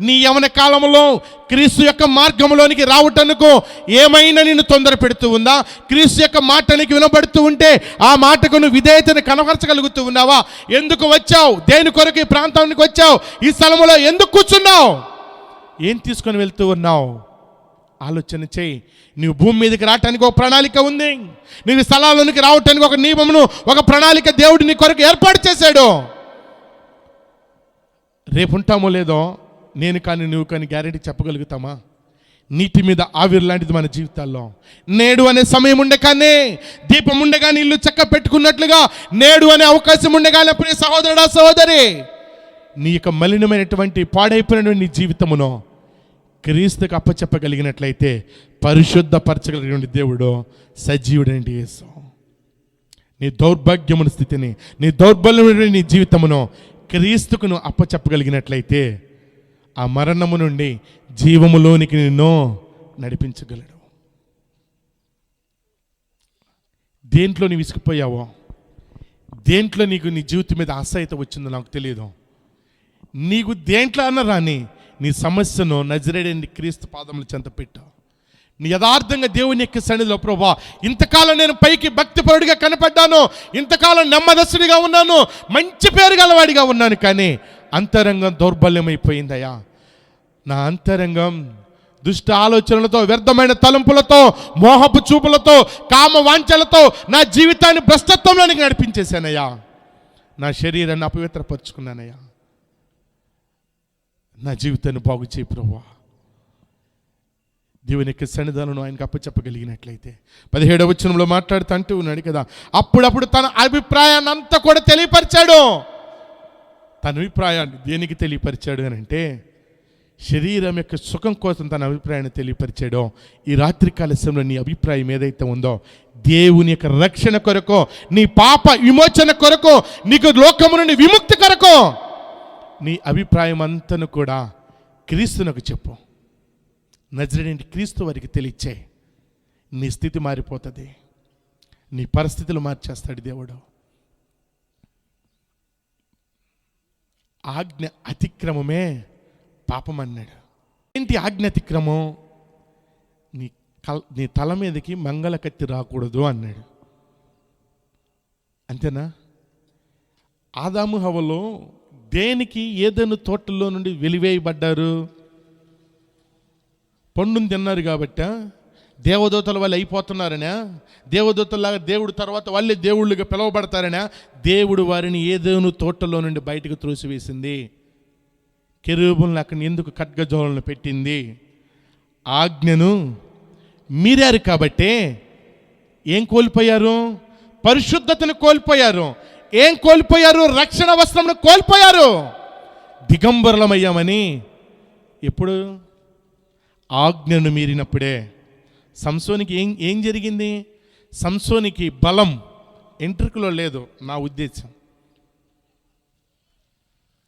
నీ యవన కాలంలో క్రీస్తు యొక్క మార్గంలోనికి రావటానికి ఏమైనా నిన్ను తొందర పెడుతూ ఉందా? క్రీస్తు యొక్క మాటనికి వినబడుతూ ఉంటే ఆ మాటకు నువ్వు విధేయతను కనపరచగలుగుతూ ఉన్నావా? ఎందుకు వచ్చావు? దేని కొరకు ఈ ప్రాంతానికి వచ్చావు? ఈ స్థలంలో ఎందుకు కూర్చున్నావు? ఏం తీసుకొని వెళ్తూ ఉన్నావు? ఆలోచన చేయి. నీవు భూమి మీదకి రావటానికి ఒక ప్రణాళిక ఉంది, నీవు స్థలాల్లోనికి రావటానికి ఒక నియమమును, ఒక ప్రణాళిక దేవుడు నీ కొరకు ఏర్పాటు చేశాడు. రేపు ఉంటామో లేదో నేను కానీ నువ్వు కానీ గ్యారెంటీ చెప్పగలుగుతామా? నీటి మీద ఆవిరి లాంటిది మన జీవితాల్లో. నేడు అనే సమయం ఉండగానే, దీపం ఉండగానే ఇల్లు చక్క పెట్టుకున్నట్లుగా నేడు అనే అవకాశం ఉండగానే ప్రియ సహోదరుడా సహోదరి, నీ యొక్క మలినమైనటువంటి పాడైపోయినటువంటి నీ జీవితమును క్రీస్తుకు అప్పచెప్పగలిగినట్లయితే పరిశుద్ధపరచగలిగిన దేవుడు సజీవుడైన యేసు. నీ దౌర్భాగ్యమున స్థితిని, నీ దౌర్బల్యమైన నీ జీవితమును క్రీస్తుకు నువ్వు అప్పచెప్పగలిగినట్లయితే ఆ మరణము నుండి జీవములోనికి నిన్ను నడిపించగలడు. దేంట్లో నీవు విసిగిపోయావో, దేంట్లో నీకు నీ జీవితం మీద అసహ్యత వచ్చిందో నాకు తెలియదు. నీకు దేంట్లో అన్న రాని నీ సమస్యను నజరేయుడైన క్రీస్తు పాదముల చెంత పెట్టావు. నీ యథార్థంగా దేవుని యొక్క సన్నిధిలో, ప్రభువా ఇంతకాలం నేను పైకి భక్తిపరుడిగా కనపడ్డాను, ఇంతకాలం నెమ్మదస్తుడిగా ఉన్నాను, మంచి పేరు గలవాడిగా ఉన్నాను, కానీ అంతరంగం దౌర్బల్యమైపోయిందయ్యా. నా అంతరంగం దుష్ట ఆలోచనలతో, వ్యర్థమైన తలంపులతో, మోహపు చూపులతో, కామ వాంఛలతో నా జీవితాన్ని భ్రష్టత్వంలోనికి నడిపించేశానయ్యా. నా శరీరాన్ని అపవిత్రపరుచుకున్నానయ్యా. నా జీవితాన్ని బాగు చేయి ప్రభువా. దేవుని యొక్క సన్నిధానం ఆయనకు అప్పచెప్పగలిగినట్లయితే 17వ వచనంలో మాట్లాడుతూ అంటూ ఉన్నాడు కదా, అప్పుడప్పుడు తన అభిప్రాయాన్ని అంతా కూడా తెలియపరిచాడు. తన అభిప్రాయాన్ని దేనికి తెలియపరిచాడు అని అంటే, శరీరం యొక్క సుఖం కోసం తన అభిప్రాయాన్ని తెలియపరిచాడో, ఈ రాత్రికాల సమయంలో నీ అభిప్రాయం ఏదైతే ఉందో దేవుని యొక్క రక్షణ కొరకు, నీ పాప విమోచన కొరకు, నీకు లోకము నుండి విముక్తి కొరకు నీ అభిప్రాయం అంతను కూడా క్రీస్తునకు చెప్పు. నజరేయుడైన క్రీస్తు వారికి తెలియచే. నీ స్థితి మారిపోతుంది, నీ పరిస్థితులు మార్చేస్తాడు దేవుడు. ఆజ్ఞ అతిక్రమమే పాపం అన్నాడు. ఏంటి ఆజ్ఞ అతిక్రమం? నీ తల మీదకి మంగళ కత్తి రాకూడదు అన్నాడు. అంతేనా? ఆదాము హవ్వలు దేనికి ఏదైనా తోటల్లో నుండి వెలివేయబడ్డారు? పండుని తిన్నారు కాబట్టి దేవదూతల వాళ్ళు అయిపోతున్నారనా? దేవదూతలాగా దేవుడు తర్వాత వాళ్ళే దేవుళ్ళుగా పిలువబడతారనా? దేవుడు వారిని ఏదేను తోటలో నుండి బయటకు త్రోసివేసింది. కెరూబులను అక్కడ ఎందుకు ఖడ్గజోలను పెట్టింది? ఆజ్ఞను మీరారు కాబట్టే ఏం కోల్పోయారు? పరిశుద్ధతను కోల్పోయారు. ఏం కోల్పోయారు? రక్షణ వస్త్రమును కోల్పోయారు. దిగంబరులమయ్యామని. ఎప్పుడు? ఆజ్ఞను మీరినప్పుడే. సంసోనికి ఏం జరిగింది? సంసోనికి బలం ఎంట్రుకలో లేదు. నా ఉద్దేశం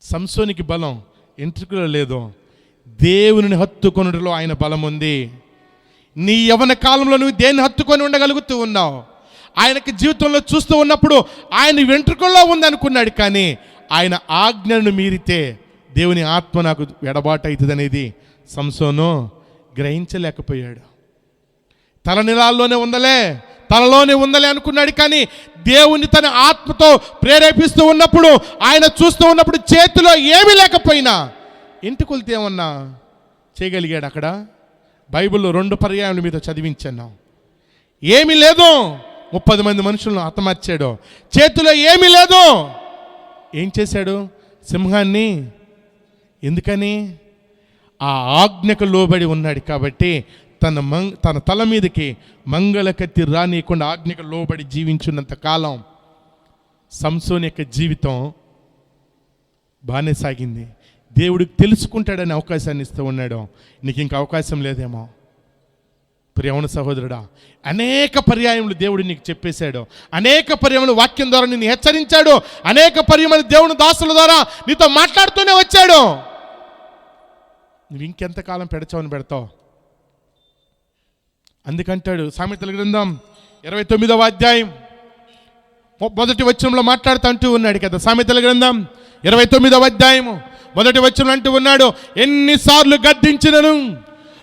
సంసోనికి బలం ఎంట్రుకలో లేదు, దేవుని హత్తుకొనుటలో ఆయన బలం ఉంది. నీ యవన కాలంలో నువ్వు దేన్ని హత్తుకొని ఉండగలుగుతూ ఉన్నావు? ఆయనకి జీవితంలో చూస్తూ ఉన్నప్పుడు ఆయన వెంట్రుకల్లో ఉందనుకున్నాడు, కానీ ఆయన ఆజ్ఞను మీరితే దేవుని ఆత్మ నాకు ఎడబాటు అవుతుంది అనేది సంసోను గ్రహించలేకపోయాడు. తలలోనే ఉందలే అనుకున్నాడు, కానీ దేవుని తన ఆత్మతో ప్రేరేపిస్తూ ఉన్నప్పుడు, ఆయన చూస్తూ ఉన్నప్పుడు చేతిలో ఏమీ లేకపోయినా ఇంటికొలితే ఏమన్నా చేయగలిగాడు. అక్కడ బైబిల్లో 2 పర్యాయాలు మీతో చదివించాను. ఏమీ లేదు, 30 మంది మనుషులను హతమార్చాడు. చేతిలో ఏమీ లేదు. ఏం చేశాడు? సింహాన్ని. ఎందుకని? ఆ ఆజ్ఞకు లోబడి ఉన్నాడు కాబట్టి తన తల మీదకి మంగళ కత్తి రానియకుండా ఆజ్ఞకు లోబడి జీవించున్నంత కాలం సంసోను యొక్క జీవితం బాగానే సాగింది. దేవుడికి తెలుసుకుంటాడని అవకాశాన్ని ఇస్తూ ఉన్నాడు. నీకు ఇంక అవకాశం లేదేమో ప్రియమైన సహోదరుడా. అనేక పర్యాయములు దేవుడు నీకు చెప్పేశాడు. అనేక పర్యాయములు వాక్యం ద్వారా నిన్ను హెచ్చరించాడు. అనేక పర్యాయములు దేవుని దాసుల ద్వారా నీతో మాట్లాడుతూనే వచ్చాడు. నువ్వు ఇంకెంతకాలం పెడచావని పెడతావు? అందుకంటాడు సామెతల గ్రంథం 29వ అధ్యాయం 1వ వచనంలో మాట్లాడుతూ అంటూ ఉన్నాడు కదా. సామెతల గ్రంథం 29వ అధ్యాయము 1వ వచనం అంటూ ఉన్నాడు, ఎన్నిసార్లు గద్దించినను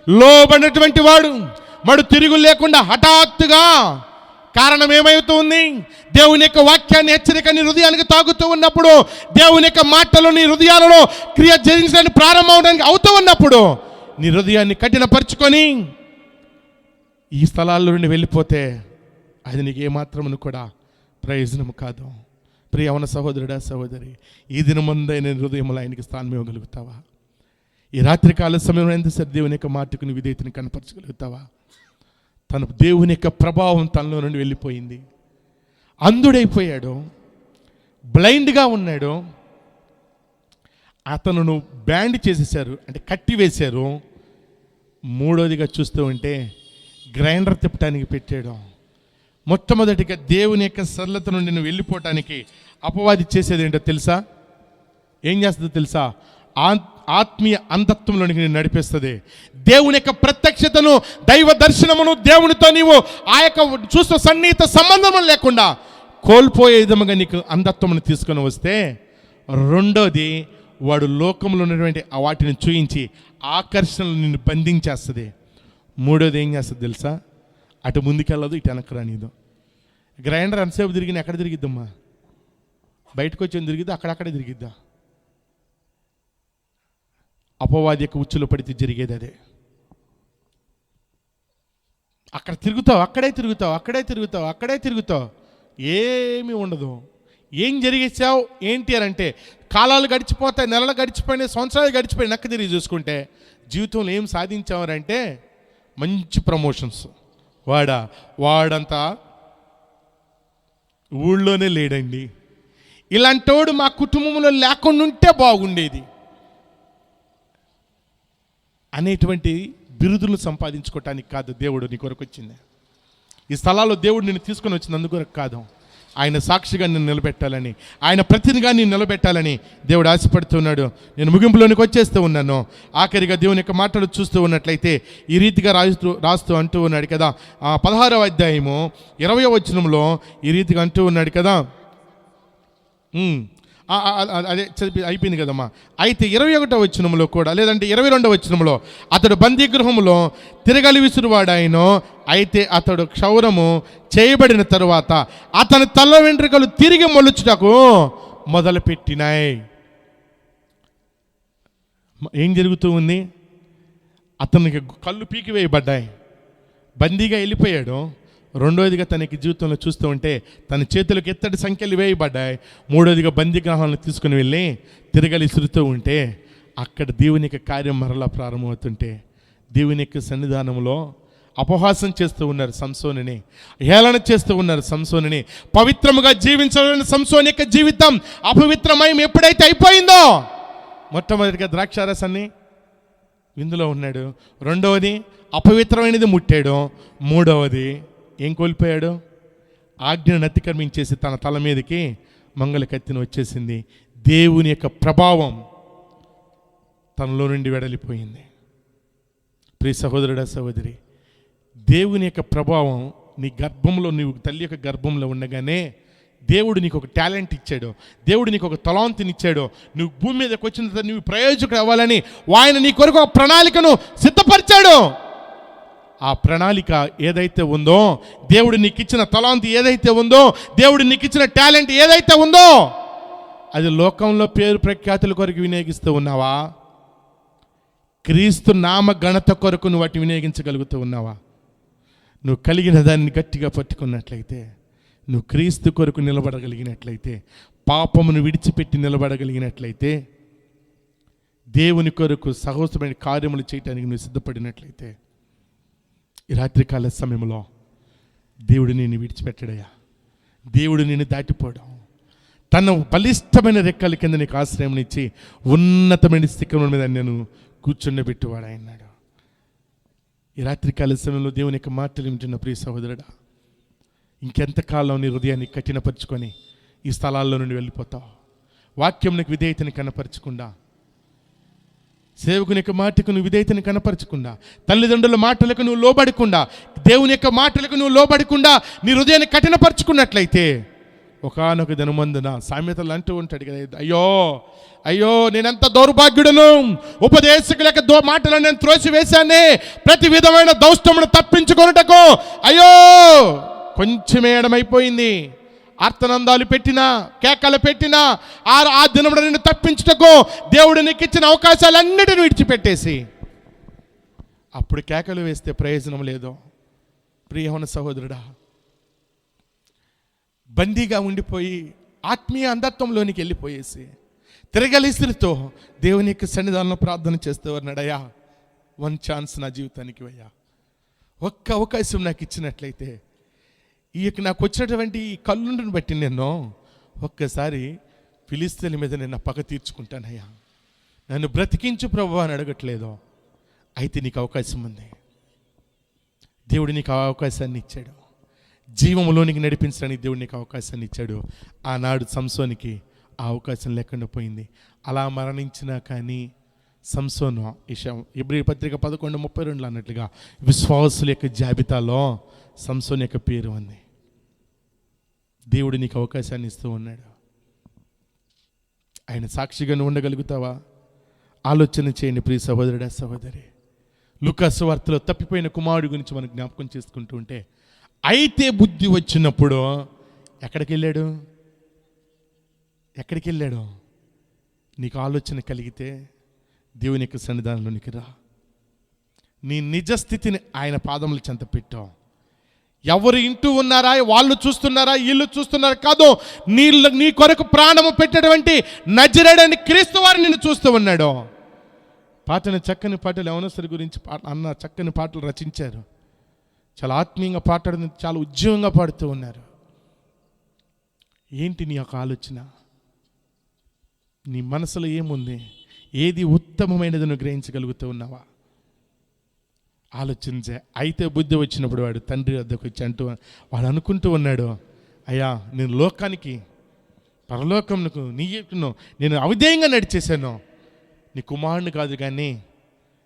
లోబడినటువంటి వాడు మడు తిరుగు లేకుండా హఠాత్తుగా. కారణం ఏమవుతుంది? దేవుని యొక్క వాక్యాన్ని హెచ్చరిక నీ హృదయానికి తాగుతూ ఉన్నప్పుడు, దేవుని యొక్క మాటలు నీ హృదయాలలో క్రియ జరిగించడానికి ప్రారంభం అవడానికి అవుతూ ఉన్నప్పుడు నీ హృదయాన్ని కఠినపరుచుకొని ఈ స్థలాల్లో నుండి వెళ్ళిపోతే అది నీకు ఏమాత్రమును కూడా ప్రయోజనము కాదు. ప్రియమైన సహోదరుడా, సహోదరి, ఈ దినమందే నేను హృదయంలో ఆయనకి స్థానం ఇవ్వగలుగుతావా? ఈ రాత్రికాల సమయంలో ఎంతసేపు దేవుని యొక్క మాటకు నీ విధేయతని కనపరచగలుగుతావా? తన దేవుని యొక్క ప్రభావం తనలో నుండి వెళ్ళిపోయింది. అంధుడైపోయాడు, బ్లైండ్గా ఉన్నాడు. అతను బ్యాండ్ చేసేసారు, అంటే కట్టి వేశారు. మూడోదిగా చూస్తూ ఉంటే గ్రైండర్ తిప్పటానికి పెట్టాడు. మొట్టమొదటిగా దేవుని యొక్క సరళత నుండి నువ్వు వెళ్ళిపోవటానికి అపవాది చేసేది ఏంటో తెలుసా? ఏం చేస్తుందో తెలుసా? ఆత్మీయ అంధత్వంలోనికి నేను నడిపిస్తుంది. దేవుని యొక్క ప్రత్యక్షతను, దైవ దర్శనమును, దేవునితో నీవు ఆ యొక్క చూస్తూ సన్నిహిత సంబంధం లేకుండా కోల్పోయే విధముగా నీకు అంధత్వమును తీసుకొని వస్తే, రెండోది వాడు లోకంలో ఉన్నటువంటి వాటిని చూయించి ఆకర్షణలు నిన్ను బంధించేస్తుంది. మూడోది ఏం చేస్తుంది తెలుసా? అటు ముందుకెళ్ళదు, ఇటు వెనక్కి రానిదు. గ్రైండర్ ఎంతసేపు తిరిగిన ఎక్కడ తిరిగిద్దమ్మా? బయటకు వచ్చి తిరిగిద్దా? అక్కడక్కడే తిరిగిద్దా? అపవాది యొక్క ఉచ్చులో పడితే జరిగేది అదే. అక్కడ తిరుగుతావు, అక్కడే తిరుగుతావు, అక్కడే తిరుగుతావు, అక్కడే తిరుగుతావు, ఏమీ ఉండదు. ఏం జరిగేసావు ఏంటి అని అంటే, కాలాలు గడిచిపోతాయి, నెలలు గడిచిపోయినాయి, సంవత్సరాలు గడిచిపోయి నక్క తిరిగి చూసుకుంటే జీవితంలో ఏం సాధించావరంటే మంచి ప్రమోషన్స్. వాడంతా ఊళ్ళోనే లేడండి, ఇలాంటోడు మా కుటుంబంలో లేకుండా ఉంటే బాగుండేది అనేటువంటి బిరుదులు సంపాదించుకోవటానికి కాదు దేవుడు నీ కొరకు వచ్చింది. ఈ స్థలాల్లో దేవుడు నిన్ను తీసుకొని వచ్చింది అందుకొరకు కాదు, ఆయన సాక్షిగా నిన్ను నిలబెట్టాలని, ఆయన ప్రతినిధిగా నేను నిలబెట్టాలని దేవుడు ఆశపడుతున్నాడు. నేను ముగింపులోనికి వచ్చేస్తూ ఉన్నాను. ఆఖరిగా దేవుని యొక్క మాటలు చూస్తూ ఉన్నట్లయితే ఈ రీతిగా రాస్తూ అంటూ ఉన్నాడు కదా. 16వ అధ్యాయము 20వ వచనంలో ఈ రీతిగా అంటూ ఉన్నాడు కదా. అదే చదివి అయిపోయింది కదమ్మా. అయితే 21వ వచనంలో కూడా, లేదంటే 22వ వచనంలో, అతడు బందీగృహంలో తిరగలి విసురువాడాయనో, అయితే అతడు క్షౌరము చేయబడిన తరువాత అతని తల వెంట్రుకలు తిరిగి మొలుచుటకు మొదలుపెట్టినాయి. ఏం జరుగుతూ ఉంది? అతనికి కళ్ళు పీకివేయబడ్డాయి, బందీగా వెళ్ళిపోయాడు. రెండోదిగా తనకి జీవితంలో చూస్తూ ఉంటే తన చేతులకు ఎత్తడి సంఖ్యలు వేయబడ్డాయి. మూడోదిగా బందీగ్రహాలను తీసుకుని వెళ్ళి తిరగలి విసురుతూ ఉంటే అక్కడ దేవుని యొక్క కార్యం మరలా ప్రారంభమవుతుంటే దేవుని యొక్క సన్నిధానంలో అపహాసం చేస్తూ ఉన్నారు సంసోనుని, హేళన చేస్తూ ఉన్నారు సంసోనుని. పవిత్రముగా జీవించాలని సంసోను యొక్క జీవితం అపవిత్రమయం ఎప్పుడైతే అయిపోయిందో, మొట్టమొదటిగా ద్రాక్షారసాన్ని విందులో ఉన్నాడు, రెండవది అపవిత్రమైనది ముట్టాడు, మూడవది ఏం కోల్పోయాడు? ఆజ్ఞను అతిక్రమించేసి తన తల మీదకి మంగళ కత్తిని వచ్చేసింది. దేవుని యొక్క ప్రభావం తనలో నుండి వెడలిపోయింది. ప్రియ సహోదరుడా, సహోదరి, దేవుని యొక్క ప్రభావం నీ గర్భంలో, నీవు తల్లి యొక్క గర్భంలో ఉండగానే దేవుడు నీకు ఒక టాలెంట్ ఇచ్చాడు, దేవుడు నీకు ఒక తలాంతినిచ్చాడు. నువ్వు భూమి మీదకి వచ్చిన తర్వాత నువ్వు ప్రయోజకుడు అవ్వాలని ఆయన నీ కొరకు ఒక ప్రణాళికను సిద్ధపరిచాడు. ఆ ప్రణాళిక ఏదైతే ఉందో, దేవుడు నీకు ఇచ్చిన తలాంతి ఏదైతే ఉందో, దేవుడు నీకు ఇచ్చిన టాలెంట్ ఏదైతే ఉందో, అది లోకంలో పేరు ప్రఖ్యాతుల కొరకు వినియోగిస్తూ ఉన్నావా? క్రీస్తు నామ ఘనత కొరకు నువ్వు వాటిని వినియోగించగలుగుతూ ఉన్నావా? నువ్వు కలిగిన దాన్ని గట్టిగా పట్టుకున్నట్లయితే, నువ్వు క్రీస్తు కొరకు నిలబడగలిగినట్లయితే, పాపమును విడిచిపెట్టి నిలబడగలిగినట్లయితే, దేవుని కొరకు సహోదరమైన కార్యములు చేయటానికి నువ్వు సిద్ధపడినట్లయితే, ఈ రాత్రికాల సమయంలో దేవుడు నిన్ను విడిచిపెట్టడయ్యా. దేవుడు నిన్ను దాటిపోవడం, తన బలిష్టమైన రెక్కల కింద నీకు ఆశ్రయం ఇచ్చి ఉన్నతమైన శిఖరం మీద నేను కూర్చుండబెట్టువాడు అన్నాడు. ఈ రాత్రికాల సమయంలో దేవుని యొక్క మాటలు వింటున్న ప్రియ సహోదరుడా, ఇంకెంతకాలం నీ హృదయాన్ని కఠినపరుచుకొని ఈ స్థలాల్లో నుండి వెళ్ళిపోతావు? వాక్యంకి విధేయతని కనపరచకుండా, సేవకుని యొక్క మాటకు నువ్వు విధేయతని కనపరచకుండా, తల్లిదండ్రుల మాటలకు నువ్వు లోబడకుండా, దేవుని యొక్క మాటలకు నువ్వు లోబడకుండా నీ హృదయాన్ని కఠినపరుచుకున్నట్లయితే, ఒకానొక దినమందున సామెతలు అంటూ ఉంటాడు కదా, అయ్యో అయ్యో నేనెంత దౌర్భాగ్యుడను, ఉపదేశకుల యొక్క మాటలను నేను త్రోసివేశానే, ప్రతి విధమైన దౌష్టమును తప్పించుకొనుటకు అయ్యో కొంచెమే ఎడమైపోయింది. ఆర్తనందాలు పెట్టినా, కేకలు పెట్టినా, ఆ దినమున నిన్ను తప్పించుటకు దేవుడు నీకు ఇచ్చిన అవకాశాలన్నిటిని విడిచిపెట్టేసి అప్పుడు కేకలు వేస్తే ప్రయోజనం లేదు. ప్రియమైన సహోదరుడా, బందీగా ఉండిపోయి ఆత్మీయ అంధత్వంలోనికి వెళ్ళిపోయేసి తిరగలిసిరితో దేవుని యొక్క సన్నిధానంలో ప్రార్థన చేస్తూ అన్నాడయ్యా, వన్ ఛాన్స్ నా జీవితానికి అయ్యా, ఒక్క అవకాశం నాకు ఇచ్చినట్లయితే, ఈ యొక్క నాకు వచ్చినటువంటి ఈ కళ్ళుండును బట్టి నేను ఒక్కసారి ఫిలిస్తీన్ల మీద నేను పగ తీర్చుకుంటానయ్యా, నన్ను బ్రతికించు ప్రభువా అని అడగట్లేదు. అయితే నీకు అవకాశం ఉంది. దేవుడు నీకు అవకాశాన్ని ఇచ్చాడు, జీవములోనికి నడిపించడానికి దేవుడు నీకు అవకాశాన్ని ఇచ్చాడు. ఆనాడు సంసోనికి ఆ అవకాశం లేకుండా పోయింది. అలా మరణించినా కానీ సంసోను ఇబ్రీ పత్రిక 11:32 అన్నట్లుగా విశ్వాసుల యొక్క జాబితాలో సంసోను యొక్క పేరు ఉంది. దేవుడు నీకు అవకాశాన్ని ఇస్తూ ఉన్నాడు. ఆయన సాక్షిగా నువ్వు ఉండగలుగుతావా? ఆలోచన చేయండి ప్రియ సహోదరుడా, సహోదరి. లూకా సువార్తలో తప్పిపోయిన కుమారుడి గురించి మనం జ్ఞాపకం చేసుకుంటూ ఉంటే, అయితే బుద్ధి వచ్చినప్పుడు ఎక్కడికి వెళ్ళాడు? నీకు ఆలోచన కలిగితే దేవుని యొక్క సన్నిధానంలోనికి రా. నీ నిజస్థితిని ఆయన పాదముల చెంత పెట్టావు. ఎవరు ఇంటూ ఉన్నారా, వాళ్ళు చూస్తున్నారా, వీళ్ళు చూస్తున్నారా కాదు, నీ కొరకు ప్రాణము పెట్టేటువంటి నజరేయుడైన క్రీస్తు వారు నిన్ను చూస్తూ ఉన్నాడు. చక్కని పాటలు యవనస్తుల గురించి అన్న చక్కని పాటలు రచించారు. చాలా ఆత్మీయంగా పాటలు, చాలా ఉద్యమంగా పాడుతూ ఉన్నారు. ఏంటి నీ యొక్క ఆలోచన? నీ మనసులో ఏముంది? ఏది ఉత్తమమైనది నువ్వు గ్రహించగలుగుతూ ఉన్నావా? ఆలోచించే. అయితే బుద్ధి వచ్చినప్పుడు వాడు తండ్రి వద్దకు వచ్చి అంటూ వాడు అనుకుంటూ ఉన్నాడు, అయ్యా నేను లోకానికి పరలోకంకు నీకును నేను అవిధేయంగా నడిచేశాను. నీ కుమారుని కాదు కానీ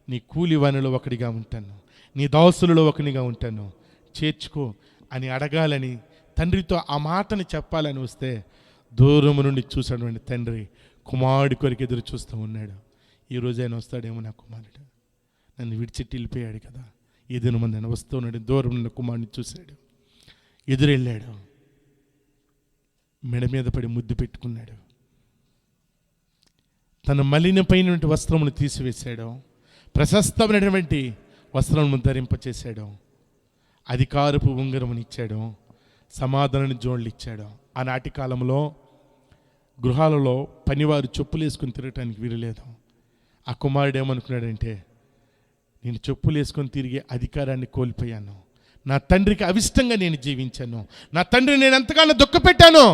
నీ కూలి వానిలో ఒకడిగా ఉంటాను, నీ దాసులలో ఒకనిగా ఉంటాను, చేర్చుకో అని అడగాలని తండ్రితో ఆ మాటని చెప్పాలని వస్తే, దూరం నుండి చూసినటువంటి తండ్రి కుమారుడి కొరకు ఎదురు చూస్తూ ఉన్నాడు. ఈరోజు ఆయన వస్తాడేమో, నా కుమారుడు నన్ను విడిచిట్టి వెళ్ళిపోయాడు కదా, ఈ దినమంది ఆయన వస్తూ ఉన్నాడు. దూరం ఉన్న కుమారుడిని చూశాడు, ఎదురెళ్ళాడు, మెడ మీద పడి ముద్దు పెట్టుకున్నాడు, తన మలినపైనటువంటి వస్త్రమును తీసివేశాడు, ప్రశస్తమైనటువంటి వస్త్రమును ధరింపచేశాడు, అధికారపు ఉంగరముని ఇచ్చాడు, సమాధానాన్ని జోళ్ళు ఇచ్చాడు. ఆనాటి కాలంలో గృహాలలో పనివారు చెప్పులు వేసుకొని తిరగటానికి వీలులేదు. ఆ కుమారుడు ఏమనుకున్నాడంటే, నేను చెప్పులు వేసుకొని తిరిగే అధికారాన్ని కోల్పోయాను, నా తండ్రికి అవిష్టంగా నేను జీవించాను, నా తండ్రిని నేను ఎంతగానో దుఃఖపెట్టాను,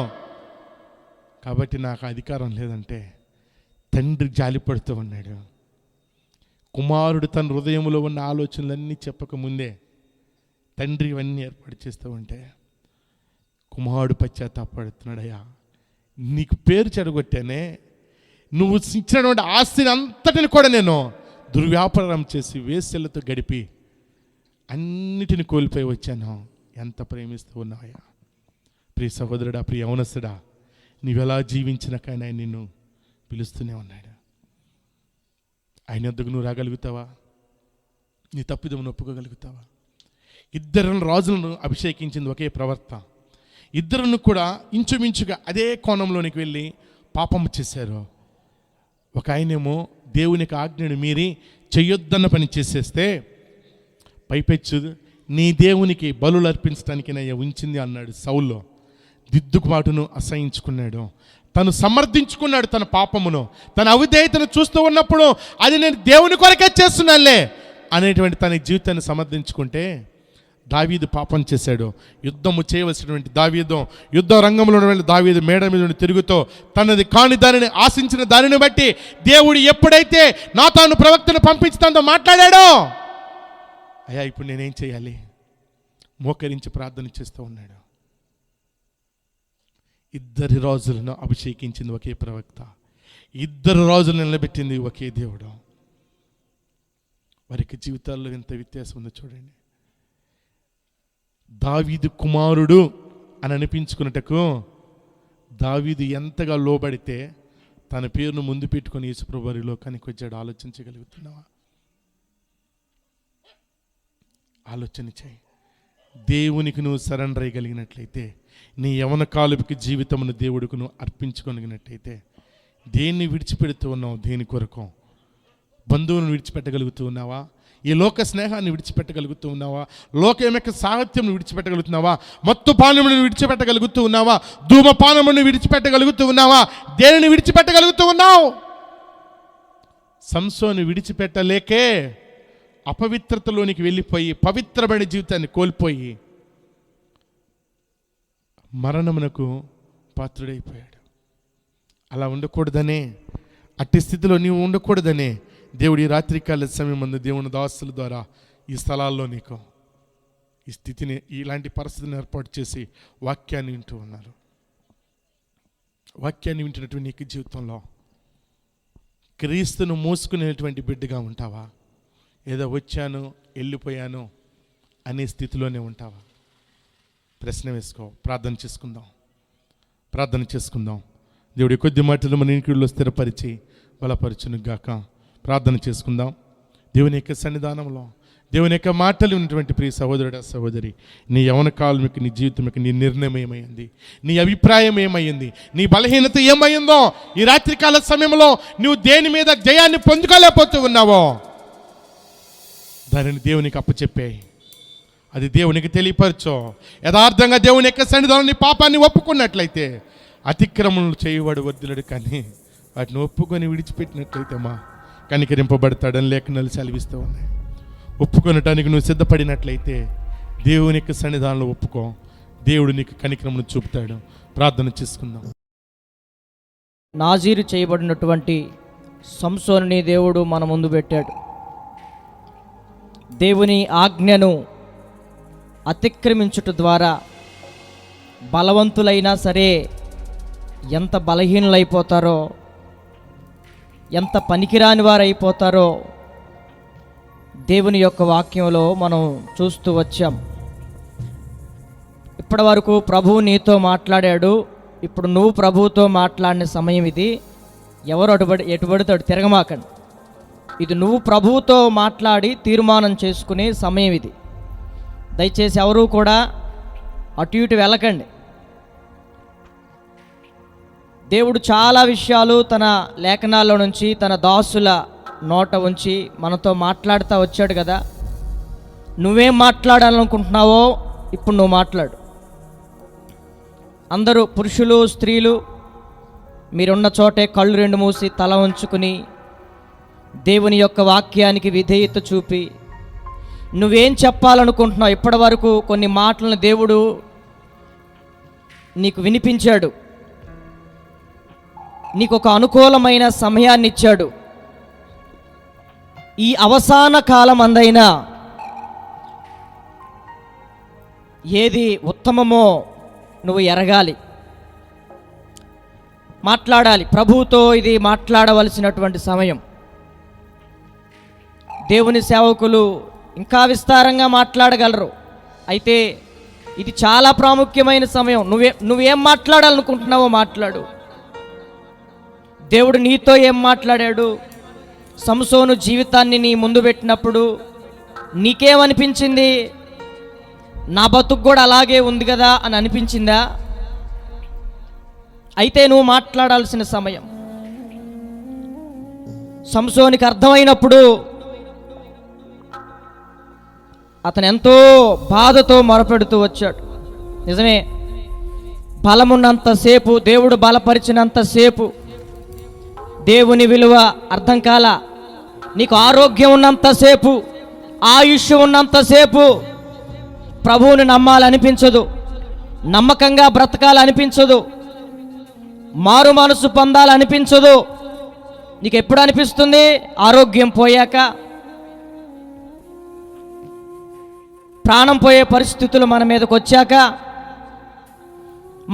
కాబట్టి నాకు అధికారం లేదంటే తండ్రి జాలిపడుతూ ఉన్నాడు. కుమారుడు తన హృదయంలో ఉన్న ఆలోచనలన్నీ చెప్పకముందే తండ్రి ఇవన్నీ ఏర్పాటు చేస్తూ ఉంటే కుమారుడు పశ్చాత్తాపడుతున్నాడయ్యా, నీకు పేరు చెడగొట్టానే, నువ్వు ఇచ్చినటువంటి ఆస్తిని అంతటిని కూడా నేను దుర్వ్యాపారం చేసి వేశ్యలతో గడిపి అన్నిటిని కోల్పోయి వచ్చాను, ఎంత ప్రేమిస్తూ ఉన్నావయ్యా. ప్రియ సహోదరుడా, ప్రియ యవనస్తుడా, నీవెలా జీవించిన కానీ ఆయన నిన్ను పిలుస్తూనే ఉన్నాడు. ఆయన వద్దకు నువ్వు రాగలుగుతావా? నీ తప్పిదమును ఒప్పుకోగలుగుతావా? ఇద్దరు రాజులను అభిషేకించింది ఒకే ప్రవర్త. ఇద్దరును కూడా ఇంచుమించుగా అదే కోణంలోనికి వెళ్ళి పాపము చేశారు. ఒక ఆయనేమో దేవునికి ఆజ్ఞను మీరి చెయ్యొద్దన్న పని చేసేస్తే, పైపెచ్చు నీ దేవునికి బలులు అర్పించడానికి నేను ఉంచింది అన్నాడు సౌలు. దిద్దుబాటును అసహించుకున్నాడు, తను సమర్థించుకున్నాడు తన పాపమును, తన అవిధేయతను చూస్తూ ఉన్నప్పుడు అది నేను దేవుని కొరకే చేస్తున్నానులే అనేటువంటి తన జీవితాన్ని సమర్థించుకుంటే దావీదు పాపం చేశాడు. యుద్ధము చేయవలసినటువంటి దావీదు, యుద్ధ రంగంలో ఉన్న దావీదు మేడ మీద నుండి తిరుగుతూ తనది కాని దానిని ఆశించిన దానిని బట్టి దేవుడు ఎప్పుడైతే నాతాను ప్రవక్తను పంపించి తనతో మాట్లాడాడో, అయ్యా ఇప్పుడు నేనేం చేయాలి, మోకరించి ప్రార్థన చేస్తూ ఉన్నాడు. ఇద్దరి రాజులను అభిషేకించింది ఒకే ప్రవక్త, ఇద్దరు రాజులను నిలబెట్టింది ఒకే దేవుడు. వారికి జీవితాల్లో ఎంత వ్యత్యాసం ఉందో చూడండి. దావీదు కుమారుడు అని అనిపించుకున్నటకు దావీదు ఎంతగా లోబడితే తన పేరును ముందు పెట్టుకొని యేసుప్రభువు వారి లోకానికి వచ్చాడు. ఆలోచించగలుగుతున్నావా? ఆలోచన చేయి. దేవునికి నువ్వు సరెండర్ అయ్యగలిగినట్లయితే, నీ యవన కాలుపుకి జీవితమును దేవుడికి నువ్వు అర్పించుకోగలిగినట్లయితే, దేన్ని విడిచిపెడుతూ ఉన్నావు? దేని కొరకు? బంధువులను విడిచిపెట్టగలుగుతూ ఉన్నావా? ఈ లోక స్నేహాన్ని విడిచిపెట్టగలుగుతూ ఉన్నావా? లోకం యొక్క సాహిత్యం విడిచిపెట్టగలుగుతున్నావా? మత్తు పానములను విడిచిపెట్టగలుగుతూ ఉన్నావా? ధూమపానములను విడిచిపెట్టగలుగుతూ ఉన్నావా? దేనిని విడిచిపెట్టగలుగుతూ ఉన్నావు? సంసోను విడిచిపెట్టలేకే అపవిత్రతలోనికి వెళ్ళిపోయి పవిత్రమైన జీవితాన్ని కోల్పోయి మరణమునకు పాత్రుడైపోయాడు. అలా ఉండకూడదనే, అట్టి స్థితిలో నీవు ఉండకూడదనే దేవుడి రాత్రికాల సమయం ముందు దేవుని దాసుల ద్వారా ఈ స్థలాల్లో నీకు ఈ స్థితిని, ఇలాంటి పరిస్థితిని ఏర్పాటు చేసి వాక్యాన్ని వింటూ ఉన్నారు. వాక్యాన్ని వింటున్నటువంటి నీకు జీవితంలో క్రీస్తును మోసుకునేటువంటి బిడ్డగా ఉంటావా? ఏదో వచ్చాను వెళ్ళిపోయాను అనే స్థితిలోనే ఉంటావా? ప్రశ్న వేసుకో. ప్రార్థన చేసుకుందాం. దేవుడి కొద్ది మాటలు మన ఇంటిలో స్థిరపరిచి బలపరచును గాక. ప్రార్థన చేసుకుందాం. దేవుని యొక్క సన్నిధానంలో దేవుని యొక్క మాటలు ఉన్నటువంటి ప్రియ సహోదరుడు సహోదరి, నీ యవన కాలం యొక్క నీ జీవితం యొక్క నీ నిర్ణయం ఏమైంది? నీ అభిప్రాయం ఏమైంది? నీ బలహీనత ఏమైందో ఈ రాత్రికాల సమయంలో నువ్వు దేని మీద జయాన్ని పొందుకోలేకపోతూ ఉన్నావో దానిని దేవునికి అప్పచెప్పేయి. అది దేవునికి తెలియపరచో. యథార్థంగా దేవుని యొక్క సన్నిధానంలో నీ పాపాన్ని ఒప్పుకున్నట్లయితే అతిక్రమణలు చేయవాడు వర్ధిల్లడు, కానీ వాటిని ఒప్పుకొని విడిచిపెట్టినట్లయితే మా కనికరింపబడతాడని లేఖనాలు సెలవిస్తూ ఉన్నాయి. ఒప్పుకొనటానికి నువ్వు సిద్ధపడినట్లయితే దేవుని యొక్క సన్నిధానంలో ఒప్పుకో. దేవుడు నీకు కనికరమును చూపుతాడు. ప్రార్థన చేసుకుందాం. నాజీరు చేయబడినటువంటి సంసోనుని దేవుడు మన ముందు పెట్టాడు. దేవుని ఆజ్ఞను అతిక్రమించుట ద్వారా బలవంతులైనా సరే ఎంత బలహీనులైపోతారో, ఎంత పనికిరాని వారు అయిపోతారో దేవుని యొక్క వాక్యంలో మనం చూస్తూ వచ్చాం. ఇప్పటి వరకు ప్రభువు నీతో మాట్లాడాడు. ఇప్పుడు నువ్వు ప్రభువుతో మాట్లాడిన సమయం ఇది. ఎవరు ఎటుబడితాడు తిరగమాకండి. ఇది నువ్వు ప్రభువుతో మాట్లాడి తీర్మానం చేసుకునే సమయం ఇది. దయచేసి ఎవరూ కూడా అటు ఇటు వెళ్ళకండి. దేవుడు చాలా విషయాలు తన లేఖనాల్లో నుంచి తన దాసుల నోట ఉంచి మనతో మాట్లాడుతూ వచ్చాడు కదా. నువ్వేం మాట్లాడాలనుకుంటున్నావో ఇప్పుడు నువ్వు మాట్లాడు. అందరూ పురుషులు స్త్రీలు మీరున్న చోటే కళ్ళు రెండు మూసి తల ఉంచుకుని దేవుని యొక్క వాక్యానికి విధేయత చూపి నువ్వేం చెప్పాలనుకుంటున్నావు. ఇప్పటి వరకు కొన్ని మాటలను దేవుడు నీకు వినిపించాడు. నీకు ఒక అనుకూలమైన సమయాన్ని ఇచ్చాడు. ఈ అవసాన కాలం అందైనా ఏది ఉత్తమమో నువ్వు ఎరగాలి, మాట్లాడాలి. ప్రభువుతో ఇది మాట్లాడవలసినటువంటి సమయం. దేవుని సేవకులు ఇంకా విస్తారంగా మాట్లాడగలరు. అయితే ఇది చాలా ప్రాముఖ్యమైన సమయం. నువ్వేం మాట్లాడాలనుకుంటున్నావో మాట్లాడు. దేవుడు నీతో ఏం మాట్లాడాడు? సంసోను జీవితాన్ని నీ ముందు పెట్టినప్పుడు నీకేమనిపించింది? నా బతుకు కూడా అలాగే ఉంది కదా అని అనిపించిందా? అయితే నువ్వు మాట్లాడాల్సిన సమయం. సంసోనికి అర్థమైనప్పుడు అతను ఎంతో బాధతో మొరపెడుతూ వచ్చాడు. నిజమే, బలమున్నంతసేపు, దేవుడు బలపరిచినంతసేపు దేవుని విలువ అర్థం కాల. నీకు ఆరోగ్యం ఉన్నంతసేపు, ఆయుష్ ఉన్నంతసేపు ప్రభువుని నమ్మాలనిపించదు, నమ్మకంగా బ్రతకాలనిపించదు, మారు మనసు పొందాలనిపించదు. నీకు ఎప్పుడు అనిపిస్తుంది? ఆరోగ్యం పోయాక, ప్రాణం పోయే పరిస్థితులు మన మీదకి వచ్చాక,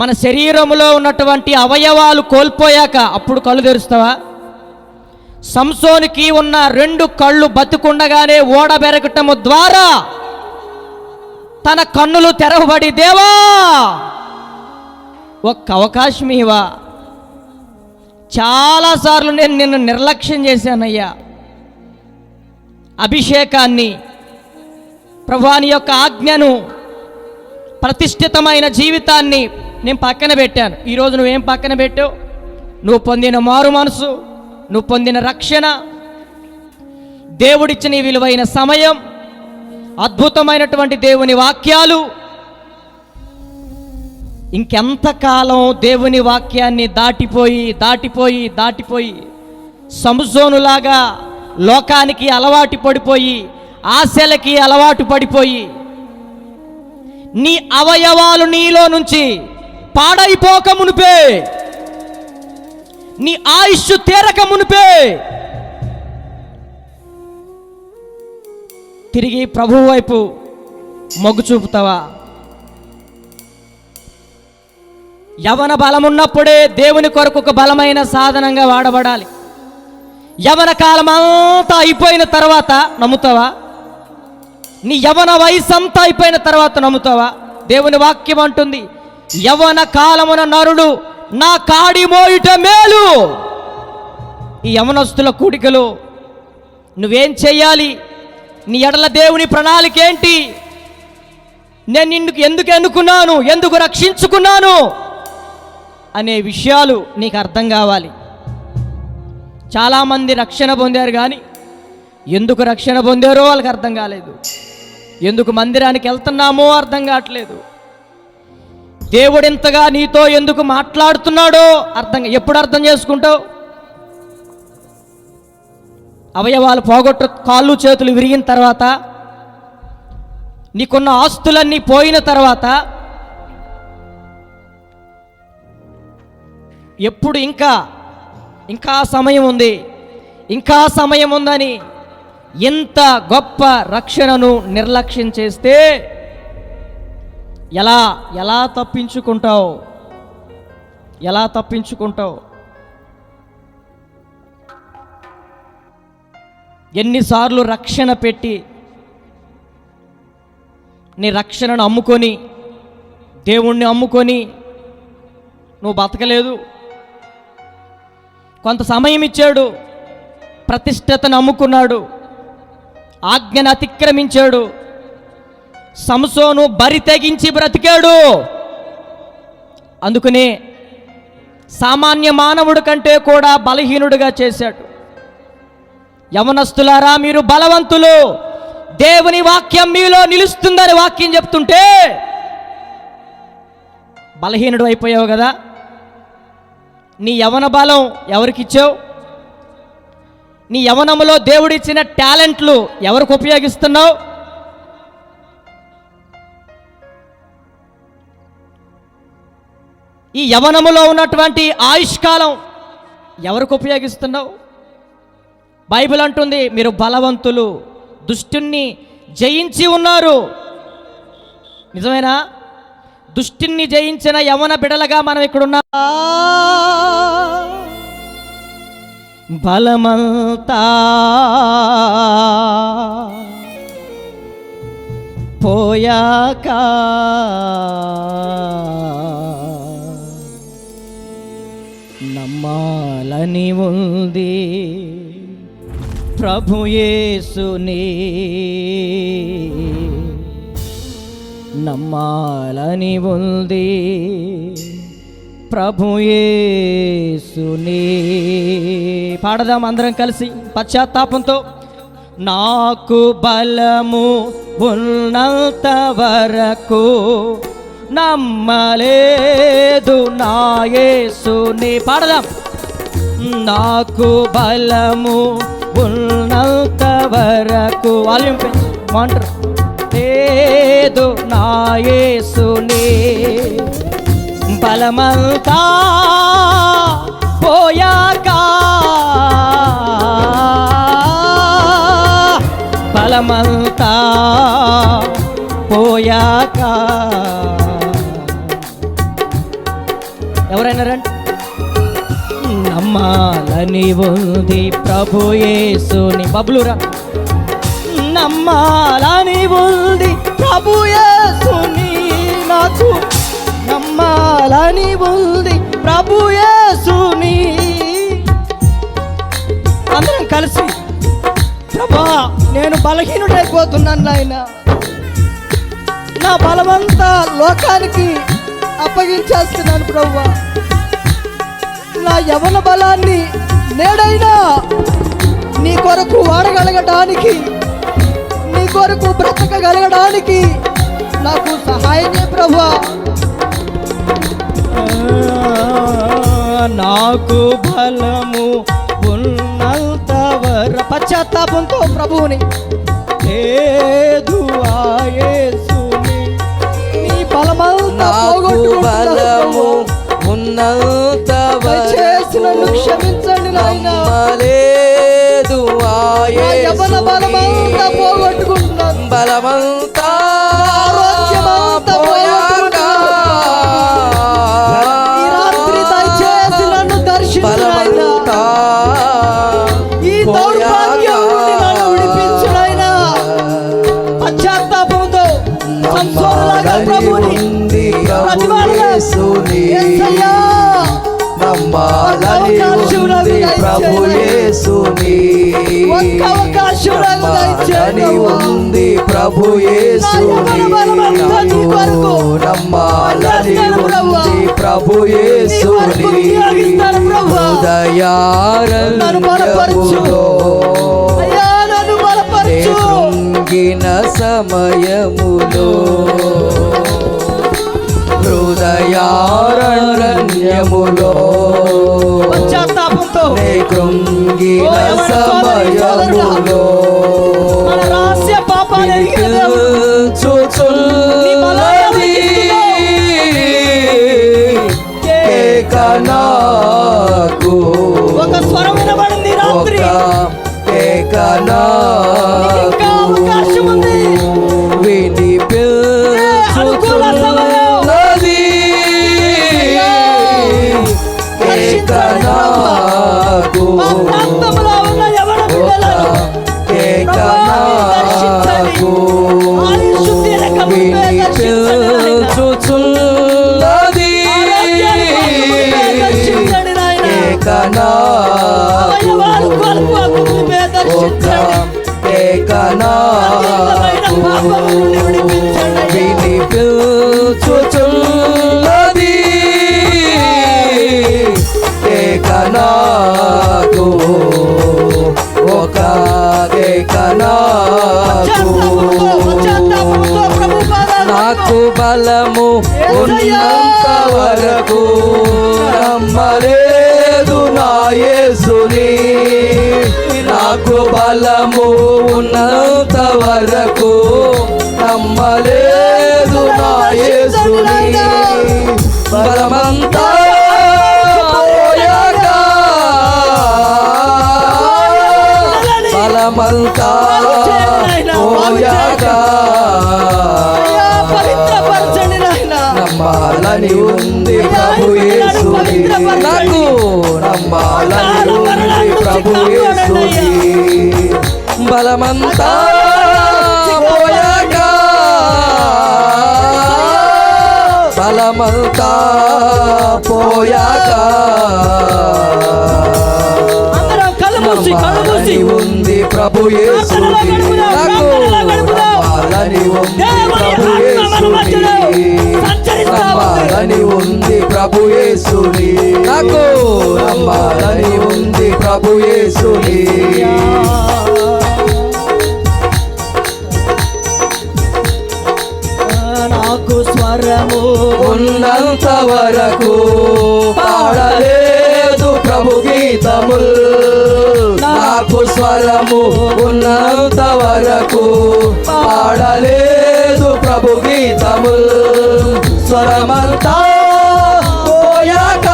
మన శరీరంలో ఉన్నటువంటి అవయవాలు కోల్పోయాక అప్పుడు కళ్ళు తెరుస్తావా? సంసోనికి ఉన్న 2 కళ్ళు బతుకుండగానే ఓడబెరగటము ద్వారా తన కన్నులు తెరవబడి, దేవా ఒక్క అవకాశం ఇవా, చాలాసార్లు నేను నిన్ను నిర్లక్ష్యం చేశానయ్యా, అభిషేకాన్ని, ప్రభువాని యొక్క ఆజ్ఞను, ప్రతిష్ఠితమైన జీవితాన్ని నేను పక్కన పెట్టాను. ఈరోజు నువ్వేం పక్కన పెట్టావు? నువ్వు పొందిన మారు మనసు, నువ్వు పొందిన రక్షణ, దేవుడిచ్చిన ఈ విలువైన సమయం, అద్భుతమైనటువంటి దేవుని వాక్యాలు. ఇంకెంతకాలం దేవుని వాక్యాన్ని దాటిపోయి సంసోనులాగా లోకానికి అలవాటు పడిపోయి, ఆశలకి అలవాటు పడిపోయి, నీ అవయవాలు నీలో నుంచి పాడైపోక మునిపే, నీ ఆయుష్ తీరక మునిపే తిరిగి ప్రభువు వైపు మొగ్గు చూపుతావా? యవన బలం ఉన్నప్పుడే దేవుని కొరకు ఒక బలమైన సాధనంగా వాడబడాలి. యవన కాలం అంతా అయిపోయిన తర్వాత నమ్ముతావా? నీ యవన వయసు అంతా అయిపోయిన తర్వాత నమ్ముతావా? దేవుని వాక్యం అంటుంది, యవన కాలమున నరుడు నా కాడి మోయుట మేలు. ఈ యవనస్తుల కూడికలో నువ్వేం చెయ్యాలి? నీ ఎడల దేవుని ప్రణాళిక ఏంటి? నేను నిన్ను ఎందుకు ఎన్నుకున్నాను, ఎందుకు రక్షించుకున్నాను అనే విషయాలు నీకు అర్థం కావాలి. చాలామంది రక్షణ పొందారు, కానీ ఎందుకు రక్షణ పొందారో వాళ్ళకి అర్థం కాలేదు. ఎందుకు మందిరానికి వెళ్తున్నామో అర్థం కావట్లేదు. దేవుడు ఇంతగా నీతో ఎందుకు మాట్లాడుతున్నాడో ఎప్పుడు అర్థం చేసుకుంటావు? అవయవాలు పోగొట్టు, కాళ్ళు చేతులు విరిగిన తర్వాత, నీకున్న ఆస్తులన్నీ పోయిన తర్వాత, ఎప్పుడు ఇంకా సమయం ఉంది, ఇంకా సమయం ఉందని ఇంత గొప్ప రక్షణను నిర్లక్ష్యం చేస్తే ఎలా తప్పించుకుంటావు? ఎలా తప్పించుకుంటావు? ఎన్నిసార్లు రక్షణ పెట్టి నీ రక్షణను అమ్ముకొని, దేవుణ్ణి అమ్ముకొని నువ్వు బతకలేదు. కొంత సమయం ఇచ్చాడు, ప్రతిష్టతను అమ్ముకున్నాడు, ఆజ్ఞను అతిక్రమించాడు. సంసోను బరి తెగించి బ్రతికాడు. అందుకనే సామాన్య మానవుడి కంటే కూడా బలహీనుడిగా చేశాడు. యవనస్తులారా, మీరు బలవంతులు, దేవుని వాక్యం మీలో నిలుస్తుందని వాక్యం చెప్తుంటే బలహీనుడు అయిపోయావు కదా. నీ యవన బలం ఎవరికిచ్చావు? నీ యవనములో దేవుడిచ్చిన టాలెంట్లు ఎవరికి ఉపయోగిస్తున్నావు? ఈ యవనములో ఉన్నటువంటి ఆయుష్కాలం ఎవరికి ఉపయోగిస్తున్నావు? బైబిల్ అంటుంది, మీరు బలవంతులు, దుష్టుణ్ణి జయించి ఉన్నారు. నిజమేనా? దుష్టుణ్ణి జయించిన యవన బిడలగా మనం ఇక్కడున్నా. బలమంతా పోయాక నమ్మాలని ఉంది ప్రభు యేసుని, నమ్మాలని ఉంది ప్రభు యేసుని. పాడదాం అందరం కలిసి పశ్చాత్తాపంతో. నాకు బలము ఉన్నంత వరకు నమ్మలేదు నా యేసుని. పాడదాం. నాకు బలము ఉన్నంత వరకు వాల్యూమ్ పెంచి మాంటారు లేదు నా యేసుని. బలమంతా పోయాక బలమంతా పోయాక ఎవరైనా రండి. నమ్మాలని ఉంది ప్రభు యేసుని. బబ్లురా. నమ్మాలని ఉంది ప్రభు యేసుని, నాకు నమ్మాలని ఉంది ప్రభు యేసుని. అందరం కలిసి ప్రభా నేను బలహీనుడైపోతున్నాను నాయన, నా బలమంతా లోకానికి అప్పగించేస్తున్నాను ప్రభువా. నా యవన బలాన్ని నేడైనా నీ కొరకు వాడగలగడానికి, నీ కొరకు బ్రతకగలగడానికి నాకు సహాయం చేయ ప్రభువా. నాకు బలము ఉన్నంత వరకు పశ్చాత్తాపంతో ప్రభువుని లేదు ఆ యేసుని. నీ బలమంతా బలము ఉన్నంత వరకు నన్ను క్షమించండి నాయనా. లేదు ఆ యవ్వన బలమంతా పోగొట్టుకుంటున్నాను, బలమంతా ఆరోగ్యమంతా పోగొట్టుకుంటున్నాను. ఈ రాత్రి దయచేసి నన్ను దర్శించు నాయనా. ఈ దౌర్భాగ్యం నుండి నన్ను విడిపించు నాయనా. పశ్చాత్తాపంతో సంసోనులాగా ప్రభువుని యేసయ్యా నమ్మాలని ఉంది ప్రభు యేసుని. నమ్మాలని ఉంది ప్రభు యేసుని. నమ్మాలని ఉంది ప్రభు యేసుని. హృదయారంగములో కృంగిన సమయములో, హృదయారణ్యములో పశ్చాత్తాపంతో కృంగిన సమయములో రహస్య పాపాలు చూచుచున్నది నాకు ఒక స్వరం వినబడింది రాత్రి. అవకాశం ఉంది. వినిపించుచున్నది నాకు ప్రాంతంలో ఉన్న యవన బిడ్డలను నాకు వినిపించుచున్నది వినిపించుచున్నది నాకు ఒక నాకు బలము ఉన్నంత వరకు నమ్మలేదు నా యేసుని. నాకు బలము ఉన్నంత వరకు నమ్మలేదు నా యేసుని. బలమంతా పోయాక బలమంతా పోయాక నమ్మాలని ఉంది ప్రభు యేసుని. నాకు నమ్మాలని ఉంది ప్రభు యేసుని. బలమంతా పోయాక బలమంతా పోయాక నమ్మాలని ఉంది ప్రభు యేసుని. నాకు నమ్మాలని ఉంది ప్రభు యేసుని. నమ్మాలని ఉంది ప్రభు యేసుని. నాకు నమ్మాలని ఉంది ప్రభు యేసుని. స్వరము ఉన్నంత వరకు పాడలేదు ప్రభు గీతముల్. నాకు స్వరము ఉన్నంత వరకు పాడలేదు ప్రభు గీతముల్. స్వరమంతా పోయాక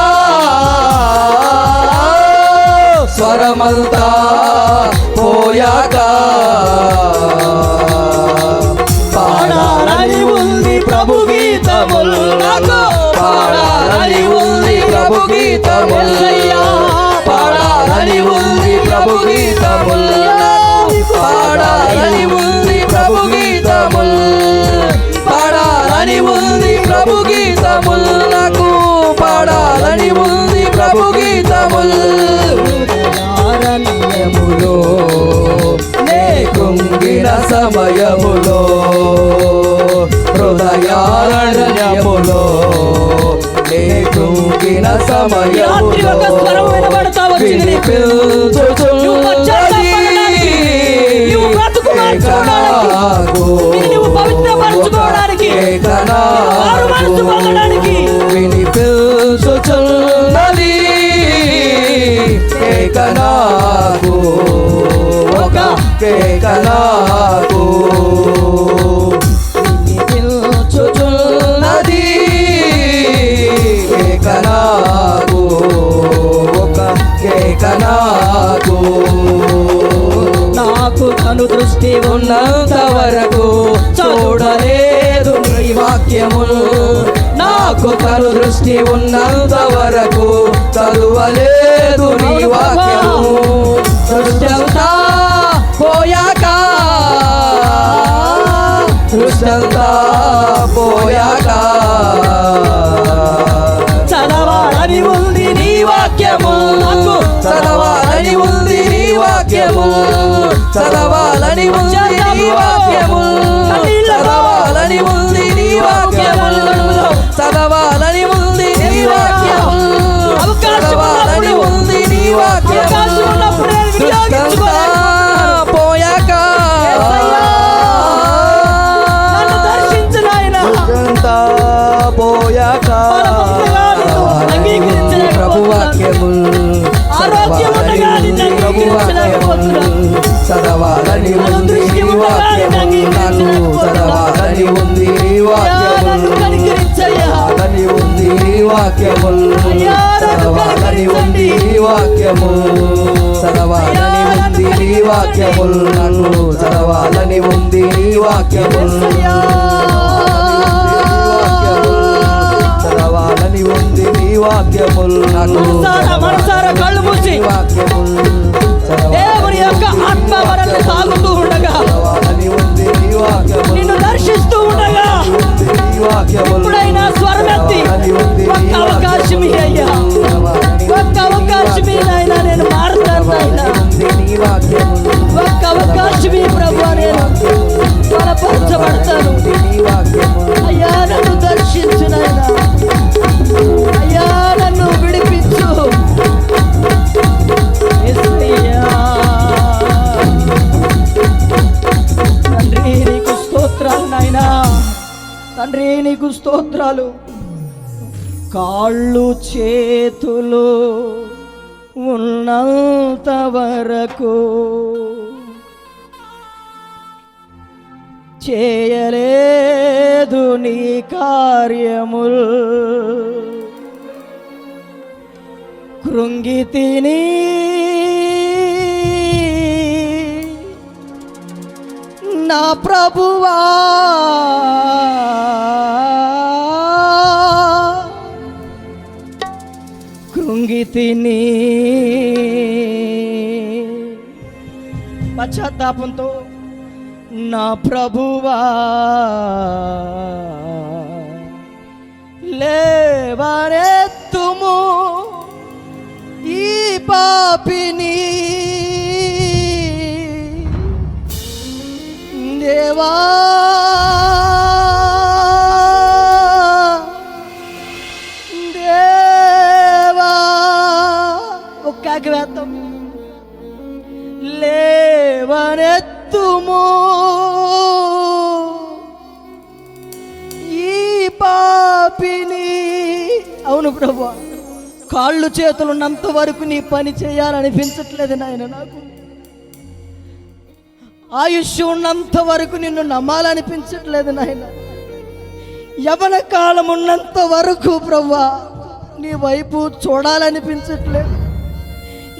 స్వరమంతా పోయాక పాడాలని ఉంది ప్రభు గీతముల్. నాకు పాడాలని ఉంది ప్రభు గీతముల్. పాడాలని ఉంది ప్రభు గీతముల్. పాడాలని ఉంది ప్రభు గీతముల్. పాడాలని ఉంది ప్రభు గీతముల్. నాకు పాడాలని ఉంది ప్రభు గీతముల్. అరణ్యములో నే కృంగిన సమయములో హృదయారణ్యములో నే కృంగిన సమయములో వినిపించుచున్నది కేకనాకు ఒక కేకనాకు వినిపించుచున్నది కేకనాకు ఒక కేకనాకు. నాకు కను దృష్టి ఉన్నంత వరకు చూడలేదు నీ వాక్యములు. నాకు కను దృష్టి ఉన్నంత వరకు చదువలేదు నీ వాక్యము. దృష్టంతా పోయాక దృష్టంతా పోయాక చదవాలని ఉంది నీ వాక్యము. నాకు చదవాలని ఉంది నీ వాక్యము. చదవాలని ఉంది నీ వాక్యము. చదవాలని ఉంది నీ వాక్యము. చదవాలని ఉంది నీ వాక్యము. చదవాలని ఉంది నీ వాక్యము. దృష్టంతా పోయాక దృష్టంతా పోయాక ప్రభు వాక్యము. చదవాలని ఉంది నీ వాక్యము. నాకు చదవాలని ఉంది నీ వాక్యము. చదవాలని ఉంది నీ వాక్యము. చదవాలని ఉంది నీ వాక్యము. చదవాలని ఉంది నీ వాక్యము. నాకు చదవాలని ఉంది నీ వాక్యము. చదవాలని ఉంది నీ వాక్యము. నాకు కళ్ళు మూసి దేవుని యొక్క ఆత్మ మనల్ని తాగుతూ ఉండగా నిన్ను దర్శిస్తూ ఉండగా ఇప్పుడైనా స్వరమెత్తి ఒక్క అవకాశం అయ్యా, ఒక్క అవకాశం అయినా నేను మారుతాను అయినా, ఒక్క అవకాశం ప్రభు నేను బలపరచబడతాను అయ్యా. నన్ను దర్శించునైనా అయ్యా, నన్ను విడిపించు యేసయ్యా. తండ్రి నీకు స్తోత్రాలు నాయనా, తండ్రి నీకు స్తోత్రాలు. కాళ్ళు చేతులు ఉన్నంత వరకు చేయలేదు నీ కార్యముల్. కృంగితిని నా ప్రభువా, కృంగితిని పశ్చాత్తాపంతో నా ప్రభువా, లేవనెత్తుము ఈ పాపిని దేవా. దేవా ఒక్కకి వేద్దాం. లేవనెత్తుము ఈ పాపిని. అవును ప్రభా, కాళ్ళు చేతులు ఉన్నంత వరకు నీ పని చేయాలనిపించట్లేదు నాయన. నాకు ఆయుష్ ఉన్నంత వరకు నిన్ను నమ్మాలనిపించట్లేదు నాయన. యవన కాలం ఉన్నంత వరకు ప్రభా నీ వైపు చూడాలనిపించట్లేదు.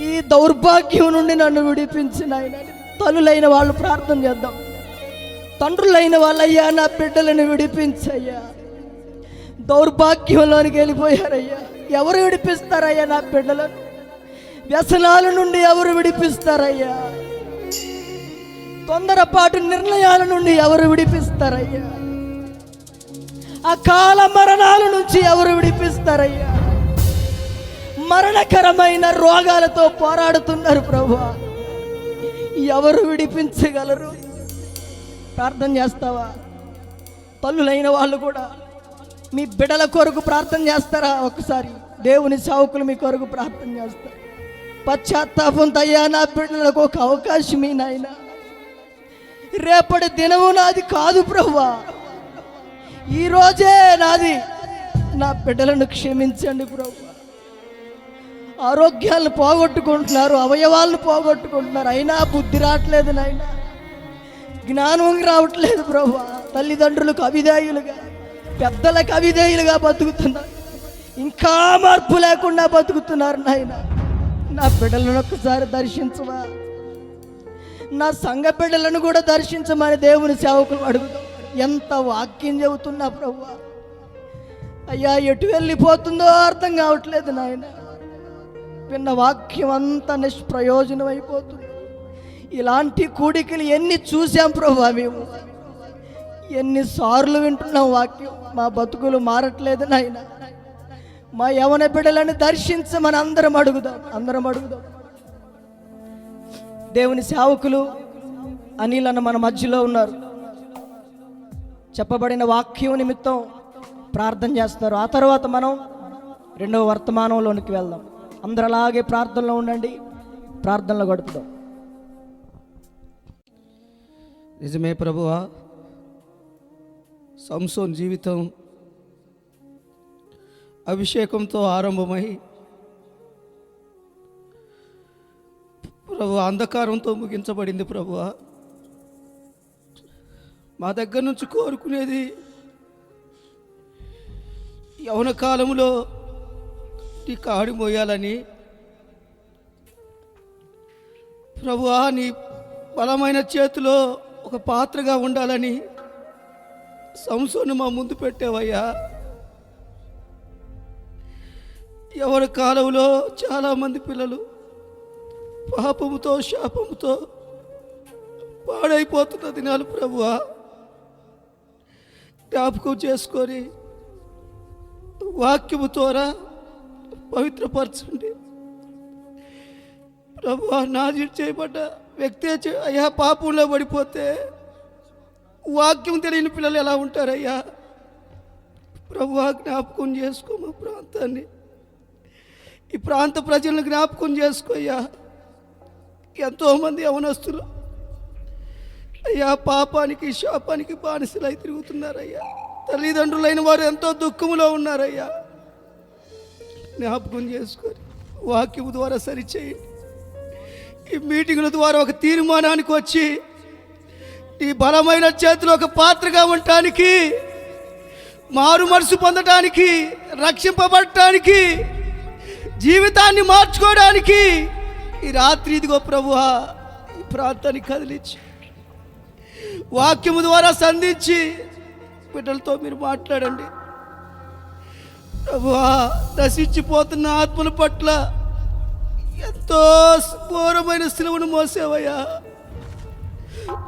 ఈ దౌర్భాగ్యం నుండి నన్ను విడిపించి నాయన. తల్లులైన వాళ్ళు ప్రార్థన చేద్దాం. తండ్రులైన వాళ్ళయ్యా, నా బిడ్డలను విడిపించయ్యా. దౌర్భాగ్యంలోనికి వెళ్ళిపోయారయ్యా. ఎవరు విడిపిస్తారయ్యా నా బిడ్డలను? వ్యసనాల నుండి ఎవరు విడిపిస్తారయ్యా? తొందరపాటు నిర్ణయాల నుండి ఎవరు విడిపిస్తారయ్యా? అకాల మరణాల నుంచి ఎవరు విడిపిస్తారయ్యా? మరణకరమైన రోగాలతో పోరాడుతున్నారు ప్రభువా, ఎవరు విడిపించగలరు? ప్రార్థన చేస్తావా? తల్లులైన వాళ్ళు కూడా మీ బిడ్డల కొరకు ప్రార్థన చేస్తారా? ఒకసారి దేవుని సేవకులు మీ కొరకు ప్రార్థన చేస్తారు. పశ్చాత్తాపంతో అయ్యా నా బిడ్డలకు ఒక అవకాశం ఈ నాయన. రేపటి దినము నాది కాదు ప్రభువా, ఈరోజే నాది. నా బిడ్డలను క్షమించండి ప్రభువా. ఆరోగ్యాలను పోగొట్టుకుంటున్నారు, అవయవాలను పోగొట్టుకుంటున్నారు, అయినా బుద్ధి రావట్లేదు నాయన. జ్ఞానం రావట్లేదు ప్రభువా. తల్లిదండ్రులకు అవిధేయులుగా, పెద్దలకు అవిధేయులుగా బతుకుతున్నారు. ఇంకా మార్పు లేకుండా బతుకుతున్నారు నాయన. నా బిడ్డలను ఒక్కసారి దర్శించవా? నా సంఘ బిడ్డలను కూడా దర్శించమని దేవుని సేవకులు అడుగుతాం. ఎంత వాక్యం చెబుతున్నా ప్రభువా, అయ్యా ఎటు వెళ్ళిపోతుందో అర్థం కావట్లేదు నాయన. విన్న వాక్యం అంతా నిష్ప్రయోజనం అయిపోతుంది. ఇలాంటి కూడికలు ఎన్ని చూసాం ప్రభువా, మేము ఎన్నిసార్లు వింటున్నాం వాక్యం. మా బతుకులు మారట్లేదు నాయన. మా యవన బిడ్డలను దర్శించమని అందరం అడుగుదాం. దేవుని సేవకులు అనిల్ అన్న మన మధ్యలో ఉన్నారు. చెప్పబడిన వాక్యం నిమిత్తం ప్రార్థన చేస్తారు. ఆ తర్వాత మనం రెండవ వర్తమానంలోనికి వెళ్దాం. అందరూ అలాగే ప్రార్థనలో ఉండండి, ప్రార్థనలో గడుపుదాం. నిజమే ప్రభువా, సంసోన్ జీవితం అభిషేకంతో ఆరంభమై ప్రభు అంధకారంతో ముగించబడింది. ప్రభువా, మా దగ్గర నుంచి కోరుకునేది యవన కాలంలో నీ కాడి మోయాలని, ప్రభువా నీ బలమైన చేతిలో ఒక పాత్రగా ఉండాలని సంసోను మా ముందు పెట్టావయ్యా. యవన కాలంలో చాలామంది పిల్లలు పాపముతో శాపముతో పాడైపోతున్న దినాలు ప్రభువా జ్ఞాపకం చేసుకొని వాక్యము ద్వారా పవిత్రపరచండి ప్రభువా. నాజీ చేయబడ్డ వ్యక్తి అయ్యా పాపంలో పడిపోతే వాక్యం తెలియని పిల్లలు ఎలా ఉంటారయ్యా? ప్రభువా జ్ఞాపకం చేసుకో మా ప్రాంతాన్ని, ఈ ప్రాంత ప్రజలను జ్ఞాపకం చేసుకోయ్యా. ఎంతోమంది యవనస్తులు అయ్యా పాపానికి శాపానికి బానిసలై తిరుగుతున్నారయ్యా. తల్లిదండ్రులైన వారు ఎంతో దుఃఖములో ఉన్నారయ్యా. జ్ఞాపకం చేసుకొని వాక్యము ద్వారా సరిచేయండి. ఈ మీటింగుల ద్వారా ఒక తీర్మానానికి వచ్చి ఈ బలమైన చేతిలో ఒక పాత్రగా ఉండటానికి, మారు మనసు పొందటానికి, రక్షింపబడటానికి, జీవితాన్ని మార్చుకోవడానికి ఈ రాత్రి ఇదిగో ప్రభువా ఈ ప్రాంతాన్ని కదిలించి వాక్యము ద్వారా సంధించి బిడ్డలతో మీరు మాట్లాడండి ప్రభువా. నశించిపోతున్న ఆత్మల పట్ల ఎంతో ఘోరమైన సిలువను మోసేవయ్యా.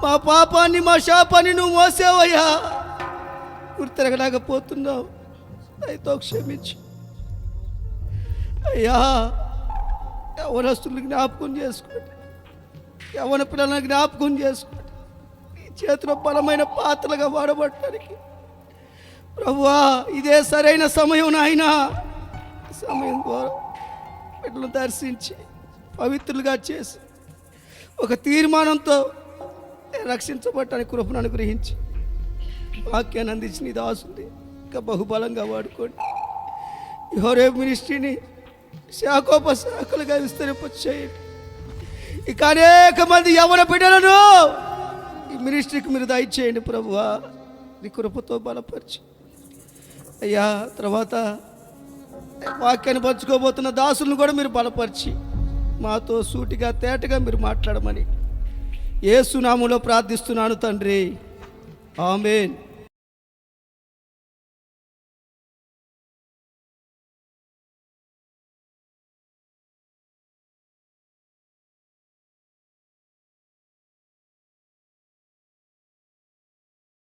మా పాపాన్ని మా శాపాన్ని నువ్వు మోసేవయ్యా. గుర్తిరగలేకపోతున్నావు, దయతో క్షమించు అయ్యా. యవనస్తులను జ్ఞాపకం చేసుకోండి, యవన పిల్లలను జ్ఞాపకం చేసుకోండి. ఈ చేతిలో బలమైన పాత్రలుగా వాడబడటానికి ప్రభువా ఇదే సరైన సమయం నాయనా. సమయం ద్వారా బిడ్డలను దర్శించి పవిత్రులుగా చేసి ఒక తీర్మానంతో రక్షించబడటానికి కృపను అనుగ్రహించి వాక్యాన్ని అందించి నీ దాసుని ఇంకా బహుబలంగా వాడుకోండి. ఈ హోరేబ్ మినిస్ట్రీని శాఖోపశాఖలుగా విస్తరింపచేయండి. ఇక అనేక మంది యవన బిడ్డలను ఈ మినిస్ట్రీకి మీరు దయచేయండి ప్రభువా, నీ కృపతో బలపరిచి. అయ్యా, తర్వాత వాక్యాన్ని పంచుకోబోతున్న దాసులను కూడా మీరు బలపరిచి మాతో సూటిగా తేటగా మీరు మాట్లాడమని యేసు నామములో ప్రార్థిస్తున్నాను తండ్రి, ఆమేన్.